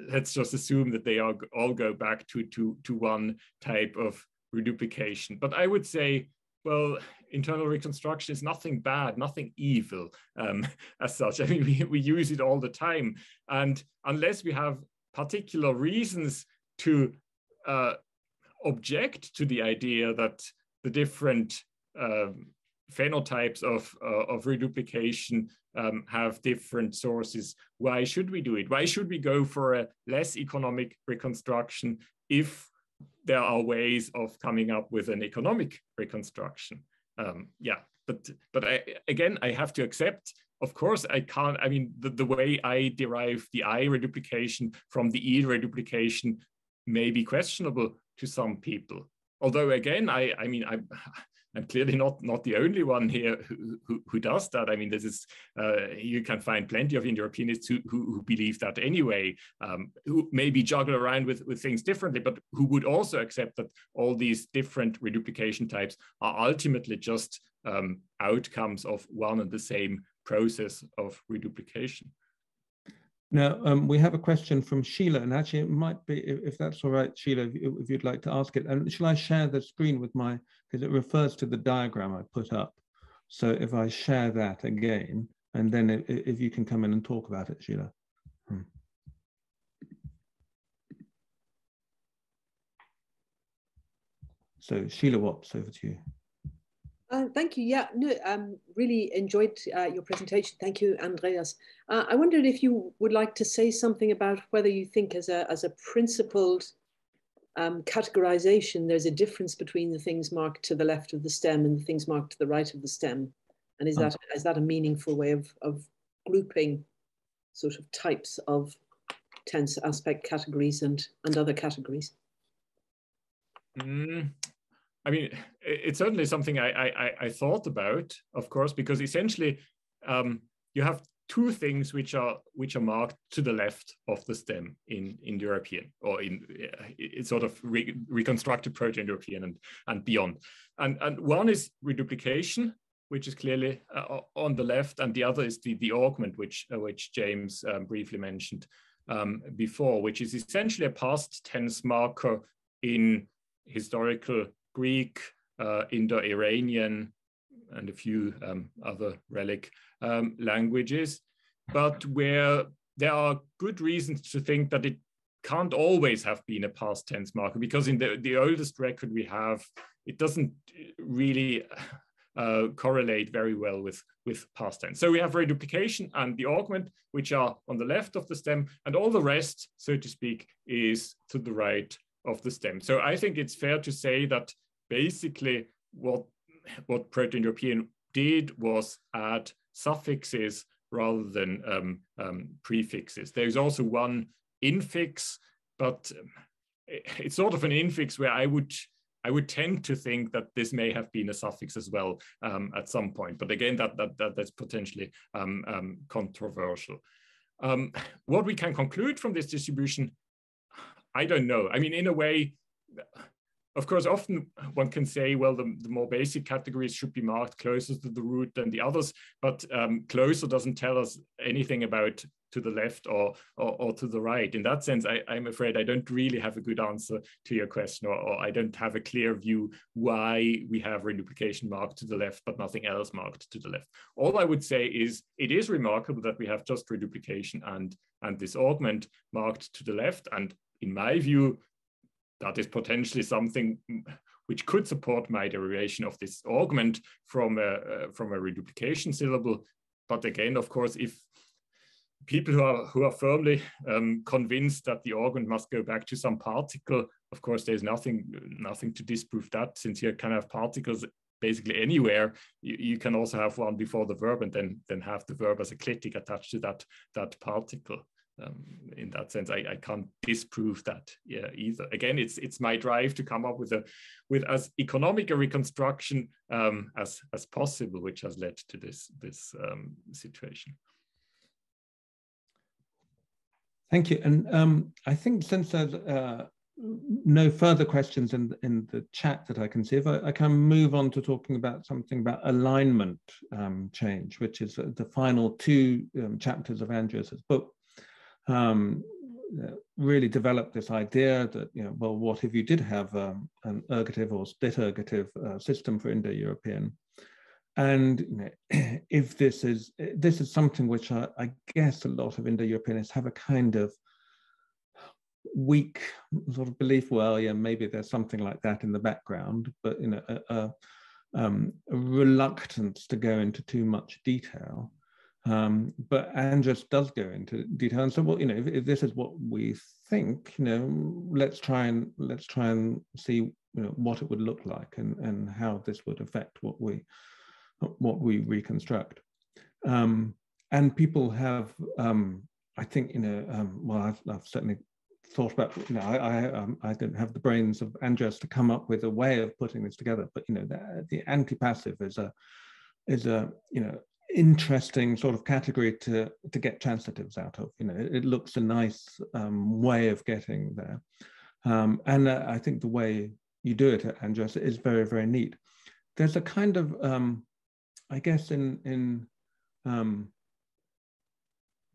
let's just assume that they all go back to one type of reduplication. But I would say, well, internal reconstruction is nothing bad, nothing evil as such. I mean, we use it all the time. And unless we have particular reasons to object to the idea that the different phenotypes of reduplication have different sources, why should we do it? Why should we go for a less economic reconstruction if there are ways of coming up with an economic reconstruction? But I have to accept, of course, I can't, the way I derive the I reduplication from the E reduplication may be questionable to some people. Although, again, I'm clearly not the only one here who does that. I mean, this is you can find plenty of Indo-Europeanists who believe that anyway, who maybe juggle around with things differently, but who would also accept that all these different reduplication types are ultimately just outcomes of one and the same process of reduplication. Now, we have a question from Sheila, and actually it might be, if that's all right, Sheila, if you'd like to ask it. And shall I share the screen with because it refers to the diagram I put up. So if I share that again, and then if you can come in and talk about it, Sheila. So Sheila Watts, over to you. Thank you. Yeah, no, really enjoyed your presentation. Thank you, Andreas. I wondered if you would like to say something about whether you think as a principled categorization, there's a difference between the things marked to the left of the stem and the things marked to the right of the stem. And is that a meaningful way of grouping sort of types of tense aspect categories and other categories? I mean, it's certainly something I thought about, of course, because essentially you have two things which are marked to the left of the stem in European, or in sort of reconstructed Proto-European and beyond. And one is reduplication, which is clearly on the left, and the other is the augment, which James briefly mentioned before, which is essentially a past tense marker in historical Greek, Indo-Iranian, and a few other relic languages, but where there are good reasons to think that it can't always have been a past tense marker, because in the oldest record we have, it doesn't really correlate very well with past tense. So we have reduplication and the augment, which are on the left of the stem, and all the rest, so to speak, is to the right of the stem. So I think it's fair to say that basically what Proto-European did was add suffixes rather than prefixes. There's also one infix, but it's sort of an infix where I would tend to think that this may have been a suffix as well at some point. But again, that's potentially controversial. What we can conclude from this distribution, I don't know. I mean, in a way, of course, often one can say, well, the more basic categories should be marked closer to the root than the others, but closer doesn't tell us anything about to the left or to the right. In that sense, I'm afraid I don't really have a good answer to your question, or I don't have a clear view why we have reduplication marked to the left, but nothing else marked to the left. All I would say is it is remarkable that we have just reduplication and this augment marked to the left. And in my view, that is potentially something which could support my derivation of this augment from a reduplication syllable. But again, of course, if people who are firmly convinced that the augment must go back to some particle, of course, there's nothing to disprove that, since you can have particles basically anywhere. You can also have one before the verb and then have the verb as a clitic attached to that particle. In that sense, I can't disprove that either. Again, it's my drive to come up with as economic a reconstruction as possible, which has led to this situation. Thank you. And I think since there's no further questions in the chat that I can see, if I can move on to talking about something about alignment change, which is the final two chapters of Andreas's book. Really developed this idea that, well, what if you did have an ergative or split ergative system for Indo-European? And if this is something which I guess a lot of Indo-Europeanists have a kind of weak sort of belief, well, yeah, maybe there's something like that in the background, but a reluctance to go into too much detail. But Andreas does go into detail, and so if this is what we think, let's try and see what it would look like and how this would affect what we reconstruct. And people have, I think, well, I've certainly thought about, I don't have the brains of Andreas to come up with a way of putting this together, but the antipassive is a interesting sort of category to get transitives out of. It looks a nice way of getting there, and I think the way you do it, Andreas, is very, very neat. There's a kind of I guess in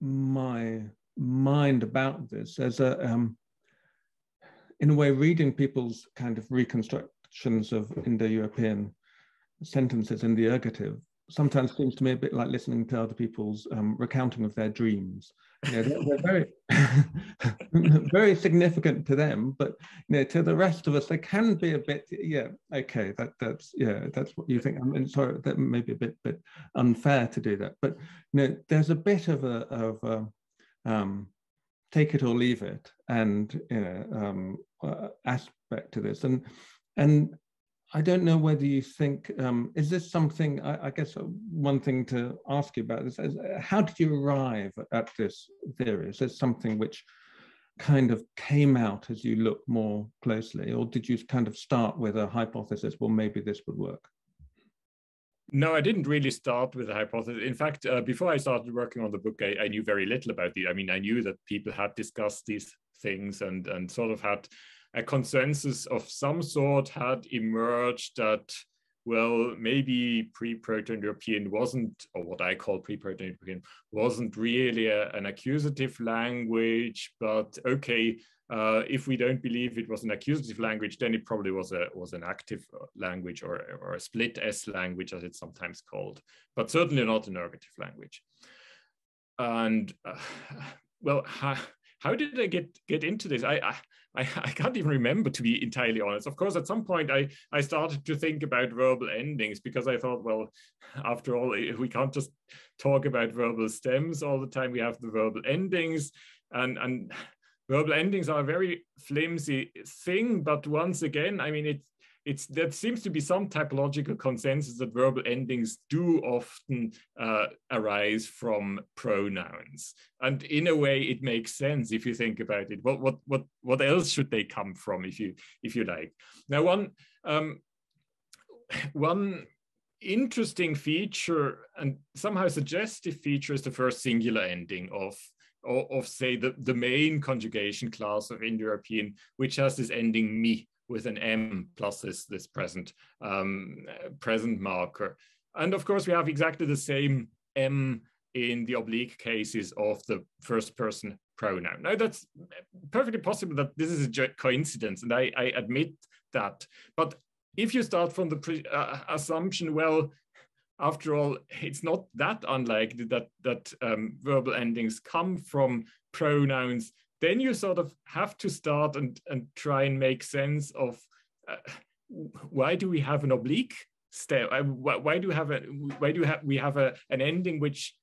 my mind about this, as in a way, reading people's kind of reconstructions of Indo-European sentences in the ergative sometimes seems to me a bit like listening to other people's recounting of their dreams. They're very, very significant to them, but to the rest of us, they can be a bit, okay, that's what you think. I mean, sorry, that may be a bit unfair to do that, but there's a bit of a take it or leave it, and aspect to this, and I don't know whether you think, is this something, I guess one thing to ask you about this is, how did you arrive at this theory? Is this something which kind of came out as you looked more closely, or did you kind of start with a hypothesis, well, maybe this would work? No, I didn't really start with a hypothesis. In fact, before I started working on the book, I knew very little about it. I mean, I knew that people had discussed these things and sort of had a consensus of some sort had emerged that, well, maybe pre-Proto-Indo-European wasn't, or what I call pre-Proto-Indo-European, wasn't really an accusative language, but okay, if we don't believe it was an accusative language, then it probably was an active language or a split S language, as it's sometimes called, but certainly not an ergative language. And well, how did I get into this? I can't even remember, to be entirely honest. Of course, at some point I started to think about verbal endings, because I thought, well, after all, we can't just talk about verbal stems all the time. We have the verbal endings, and verbal endings are a very flimsy thing. But once again, I mean, there seems to be some typological consensus that verbal endings do often arise from pronouns, and in a way, it makes sense if you think about it. What else should they come from, if you like? Now, one interesting feature and somehow suggestive feature is the first singular ending of say the main conjugation class of Indo-European, which has this ending mi, with an M plus this present marker. And of course, we have exactly the same M in the oblique cases of the first person pronoun. Now, that's perfectly possible that this is a coincidence, and I admit that. But if you start from the assumption, well, after all, it's not that unlikely that verbal endings come from pronouns, then you sort of have to start and try and make sense of why do we have an oblique stem? Why do we have an ending which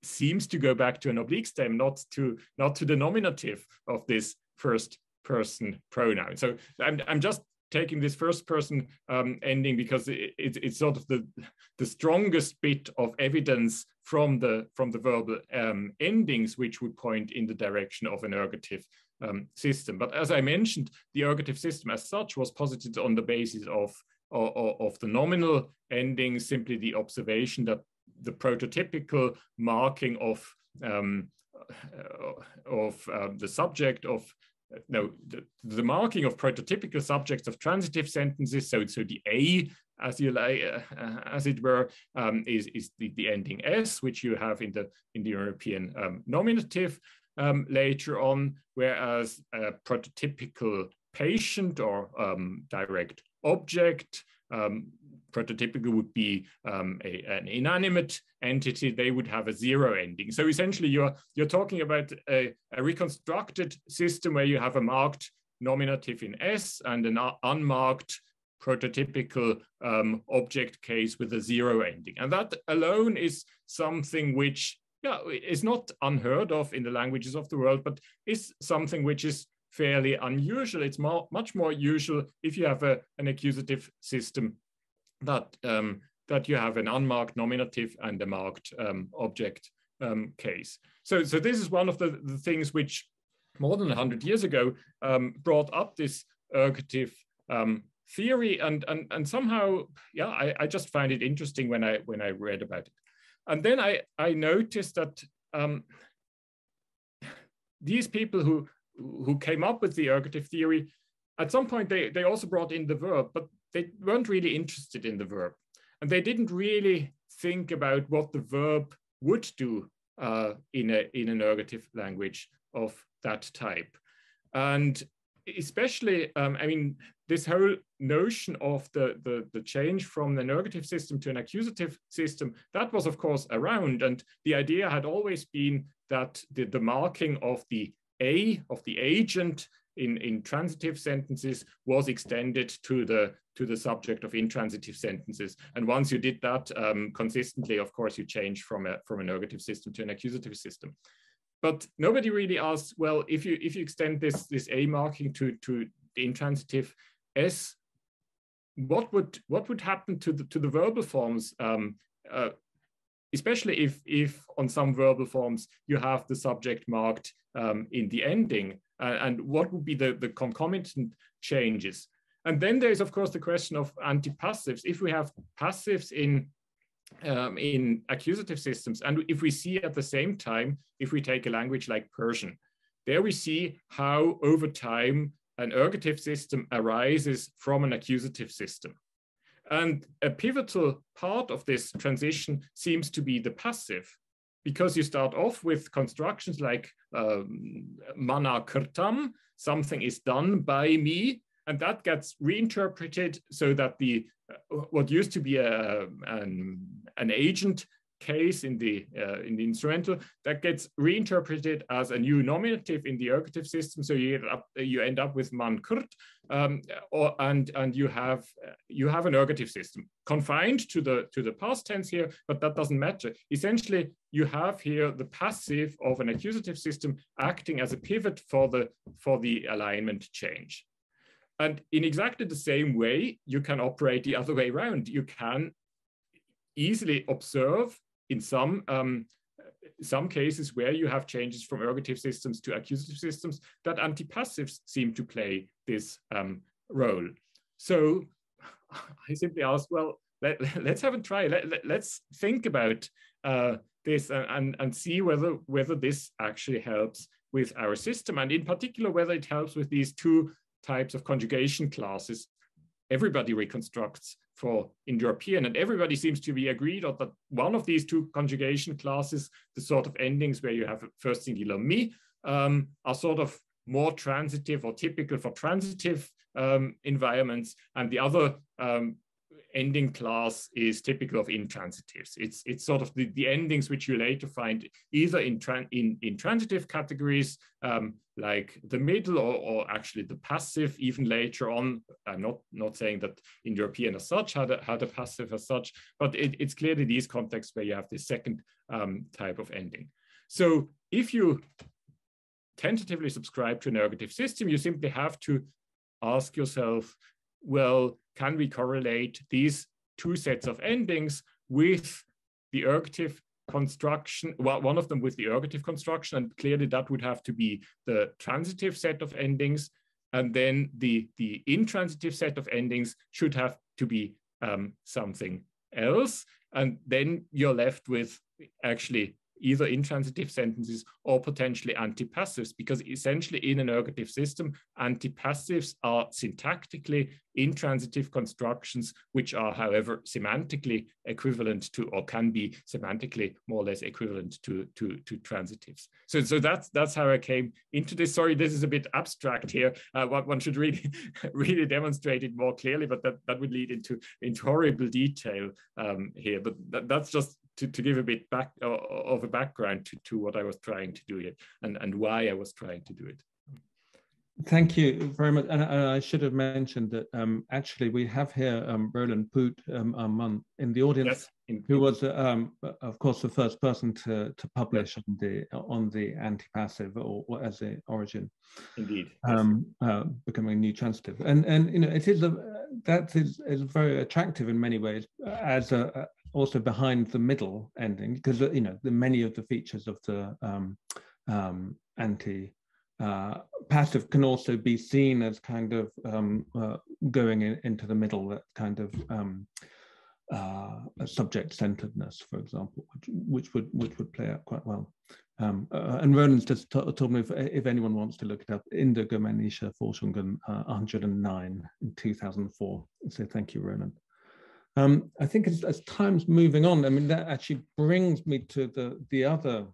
seems to go back to an oblique stem, not to the nominative of this first person pronoun? So I'm just taking this first person ending because it's sort of the strongest bit of evidence from the verbal endings, which would point in the direction of an ergative system. But as I mentioned, the ergative system as such was posited on the basis of the nominal endings, simply the observation that the prototypical marking of the subject of the marking of prototypical subjects of transitive sentences, so the A, as you like, as it were, is the ending S, which you have in the European nominative later on, whereas a prototypical patient or direct object, prototypical would be an inanimate entity, they would have a zero ending. So essentially you're talking about a reconstructed system where you have a marked nominative in S and an unmarked prototypical object case with a zero ending. And that alone is something which is not unheard of in the languages of the world, but is something which is fairly unusual. It's much more usual if you have an accusative system that you have an unmarked nominative and a marked object case. So this is one of the things which more than 100 years ago brought up this ergative theory, and somehow, I just find it interesting when I read about it. And then I noticed that these people who came up with the ergative theory, at some point they also brought in the verb, but they weren't really interested in the verb. And they didn't really think about what the verb would do in an ergative language of that type. And especially, I mean, this whole notion of the change from an ergative system to an accusative system, that was of course around. And the idea had always been that the marking of the A, of the agent in transitive sentences was extended to the subject of intransitive sentences. And once you did that consistently, of course, you change from an ergative system to an accusative system. But nobody really asks, well, if you extend this A marking to the intransitive S, what would happen to the verbal forms especially if on some verbal forms you have the subject marked in the ending, and what would be the concomitant changes. And then there's, of course, the question of antipassives. If we have passives in accusative systems, and if we see at the same time, if we take a language like Persian, there we see how over time an ergative system arises from an accusative system. And a pivotal part of this transition seems to be the passive, because you start off with constructions like mana kirtam, something is done by me, and that gets reinterpreted so that the what used to be an agent case in the instrumental, that gets reinterpreted as a new nominative in the ergative system. So you end up with man kurt, and you have an ergative system confined to the past tense here, but that doesn't matter. Essentially, you have here the passive of an accusative system acting as a pivot for the alignment change. And in exactly the same way, you can operate the other way around. You can easily observe in some cases where you have changes from ergative systems to accusative systems that antipassives seem to play this role. So I simply ask, well, let's have a try. Let's think about this and see whether this actually helps with our system, and in particular, whether it helps with these two types of conjugation classes everybody reconstructs for Indo-European, and everybody seems to be agreed on that one of these two conjugation classes, the sort of endings where you have first singular me, are sort of more transitive or typical for transitive environments, and the other ending class is typical of intransitives. It's sort of the endings which you later find either in transitive categories, like the middle, or actually the passive even later on. I'm not saying that in European as such had a passive as such, but it's clearly these contexts where you have this second type of ending. So if you tentatively subscribe to an ergative system, you simply have to ask yourself, well, can we correlate these two sets of endings with the ergative construction, well, one of them with the ergative construction, and clearly that would have to be the transitive set of endings, and then the intransitive set of endings should have to be something else, and then you're left with actually either intransitive sentences or potentially antipassives, because essentially in an ergative system, antipassives are syntactically intransitive constructions, which are, however, semantically equivalent to, or can be semantically more or less equivalent to transitives. So that's how I came into this. Sorry, this is a bit abstract here. One should really demonstrate it more clearly, but that would lead into horrible detail here. But that's just to give a bit of a background to what I was trying to do here, and why I was trying to do it. Thank you very much. And I should have mentioned that actually we have here Roland Poot in the audience, yes, who was, of course, the first person to publish on the antipassive or as an origin. Indeed. Becoming a new transitive, and you know, it is that is very attractive in many ways as also behind the middle ending, because you know many of the features of the passive can also be seen as kind of going into the middle, that kind of subject-centeredness, for example, which would play out quite well. And Roland's just told me if anyone wants to look it up, Indogermanische Forschungen 109 in 2004. So thank you, Roland. I think as time's moving on, I mean, that actually brings me to the other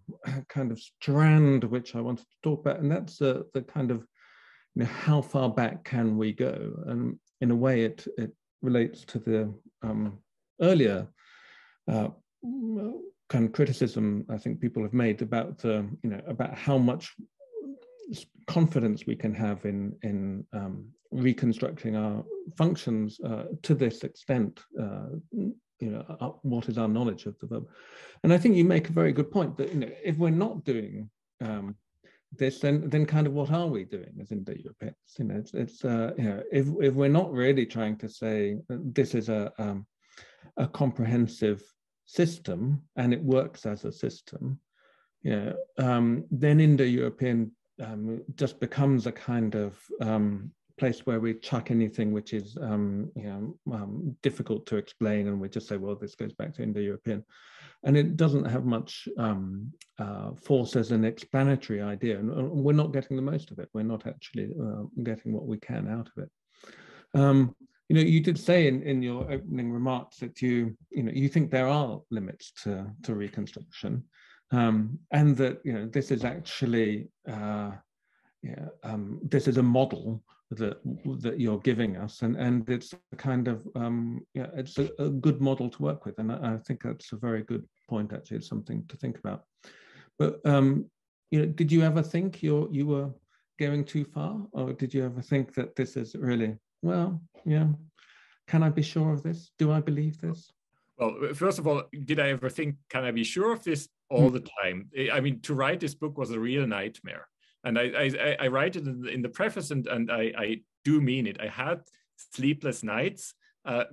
kind of strand which I wanted to talk about, and that's the kind of, you know, how far back can we go? And in a way, it relates to the earlier kind of criticism I think people have made about about how much confidence we can have in reconstructing our functions to this extent, what is our knowledge of the verb. And I think you make a very good point that, you know, if we're not doing this, then kind of what are we doing as Indo-Europeans? You know, it's if we're not really trying to say this is a comprehensive system and it works as a system, then Indo-European just becomes a kind of place where we chuck anything which is difficult to explain, and we just say, well, this goes back to Indo-European, and it doesn't have much force as an explanatory idea, and we're not getting the most of it. We're not actually getting what we can out of it. You did say in your opening remarks that you think there are limits to reconstruction, and that this is actually this is a model that you're giving us, and it's a kind of it's a good model to work with, and I think that's a very good point. Actually, it's something to think about. But did you ever think you were going too far, or did you ever think that this is really, well, can I be sure of this? Do I believe this? Well, first of all, did I ever think, can I be sure of this all the time? I mean, to write this book was a real nightmare. And I write it in the preface, and I do mean it. I had sleepless nights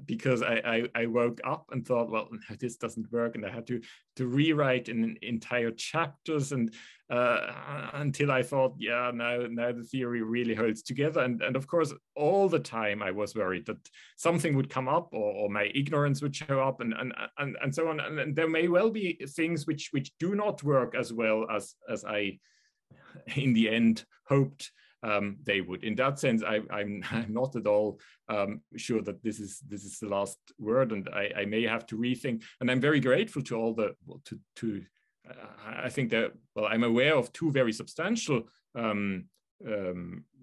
because I woke up and thought, well, this doesn't work, and I had to rewrite in entire chapters, and until I thought, yeah, now the theory really holds together. And of course, all the time I was worried that something would come up, or my ignorance would show up, and so on. And there may well be things which do not work as well as I in the end hoped they would. In that sense, I'm not at all sure that this is the last word, and I may have to rethink. And I'm very grateful to all the I think that, well, I'm aware of two very substantial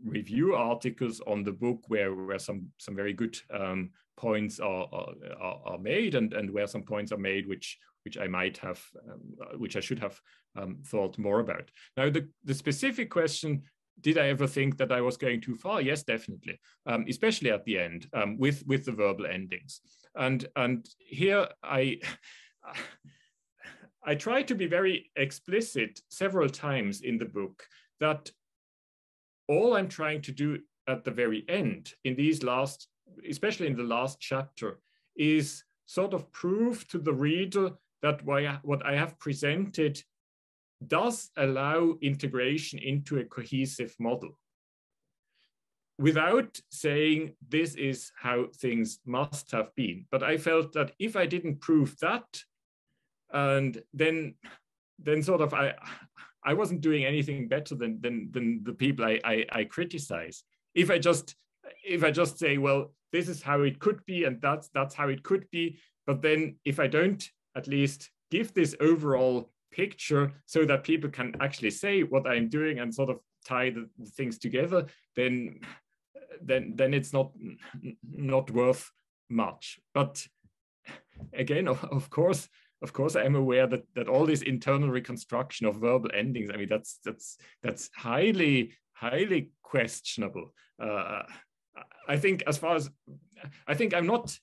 review articles on the book where some very good points are made, and where some points are made which I might have, which I should have thought more about. Now, the specific question, did I ever think that I was going too far? Yes, definitely, especially at the end with the verbal endings. And here I try to be very explicit several times in the book that all I'm trying to do at the very end, in these last, especially in the last chapter, is sort of prove to the reader that what I have presented does allow integration into a cohesive model, without saying this is how things must have been. But I felt that if I didn't prove that, and then sort of I wasn't doing anything better than the people I criticize. If I just say, well, this is how it could be, and that's how it could be, but then if I don't at least give this overall picture so that people can actually say what I'm doing and sort of tie the things together, then it's not worth much. But again, of course, I am aware that all this internal reconstruction of verbal endings, I mean, that's highly questionable. I think I'm not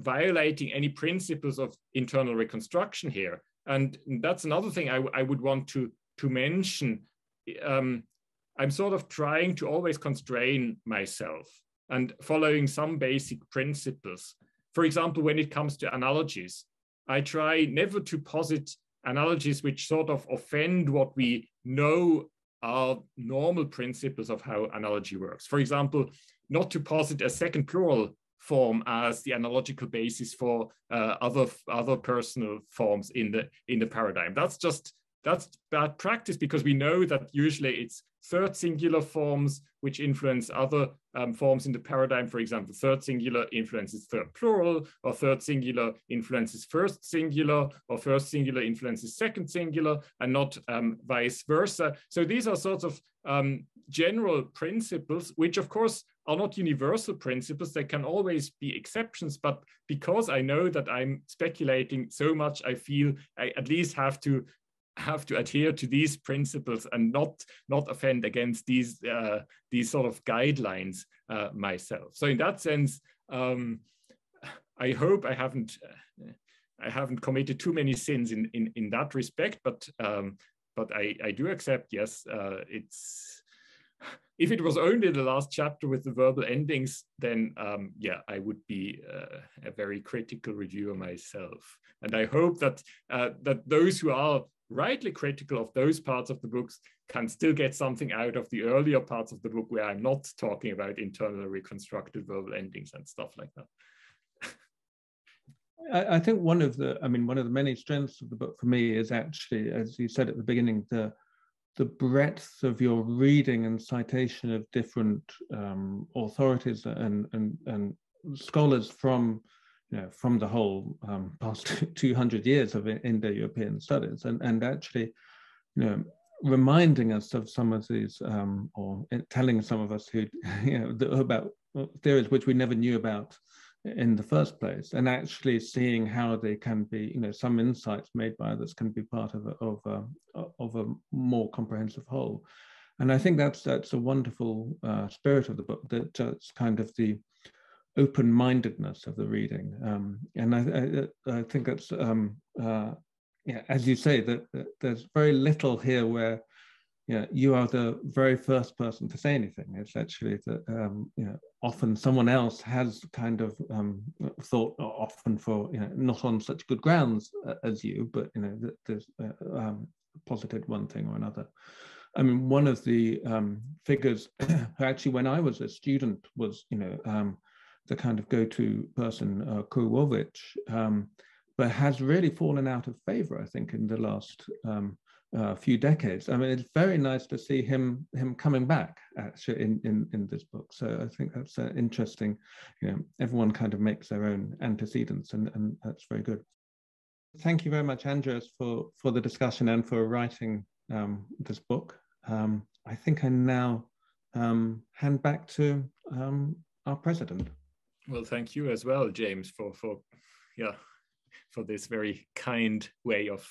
violating any principles of internal reconstruction here. And that's another thing I would want to mention. I'm sort of trying to always constrain myself and following some basic principles. For example, when it comes to analogies, I try never to posit analogies which sort of offend what we know are normal principles of how analogy works. For example, not to posit a second plural form as the analogical basis for other personal forms in the paradigm. That's bad practice, because we know that usually it's third singular forms which influence other forms in the paradigm. For example, third singular influences third plural, or third singular influences first singular, or first singular influences second singular, and not vice versa. So these are sorts of general principles, which of course are not universal principles. There can always be exceptions, but because I know that I'm speculating so much, I feel I at least have to adhere to these principles and not offend against these sort of guidelines myself. So in that sense, I hope I haven't committed too many sins in that respect. But I do accept, yes, if it was only the last chapter with the verbal endings, then yeah, I would be a very critical reviewer myself. And I hope that that those who are rightly critical of those parts of the books can still get something out of the earlier parts of the book where I'm not talking about internally reconstructed verbal endings and stuff like that. I think one of the many strengths of the book for me is actually, as you said at the beginning, the breadth of your reading and citation of different authorities and scholars from the whole past 200 years of Indo-European studies, and actually, reminding us of some of these, or telling some of us who, about theories which we never knew about in the first place, and actually seeing how they can be, some insights made by others can be part of a more comprehensive whole. And I think that's a wonderful spirit of the book, that it's kind of the open-mindedness of the reading, and I think that's as you say, that there's very little here where you are the very first person to say anything. It's actually that often someone else has kind of thought, often for not on such good grounds as you, but that there's posited one thing or another. I mean, one of the figures who actually, when I was a student, was the kind of go-to person, Kurowicz, but has really fallen out of favor, I think, in the last few decades. I mean, it's very nice to see him coming back actually in this book. So I think that's interesting. Everyone kind of makes their own antecedents, and that's very good. Thank you very much, Andreas, for the discussion and for writing this book. I think I now hand back to our president. Well, thank you as well, James, for this very kind way of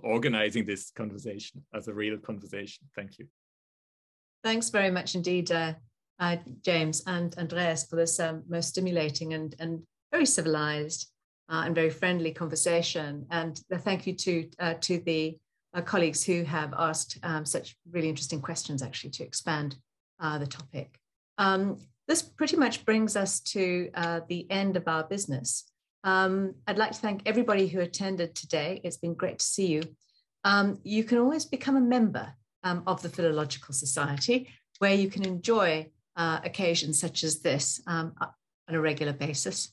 organizing this conversation as a real conversation. Thank you. Thanks very much indeed, James and Andreas, for this most stimulating and very civilized and very friendly conversation. And thank you to the colleagues who have asked such really interesting questions, actually, to expand the topic. This pretty much brings us to the end of our business. I'd like to thank everybody who attended today. It's been great to see you. You can always become a member of the Philological Society, where you can enjoy occasions such as this on a regular basis.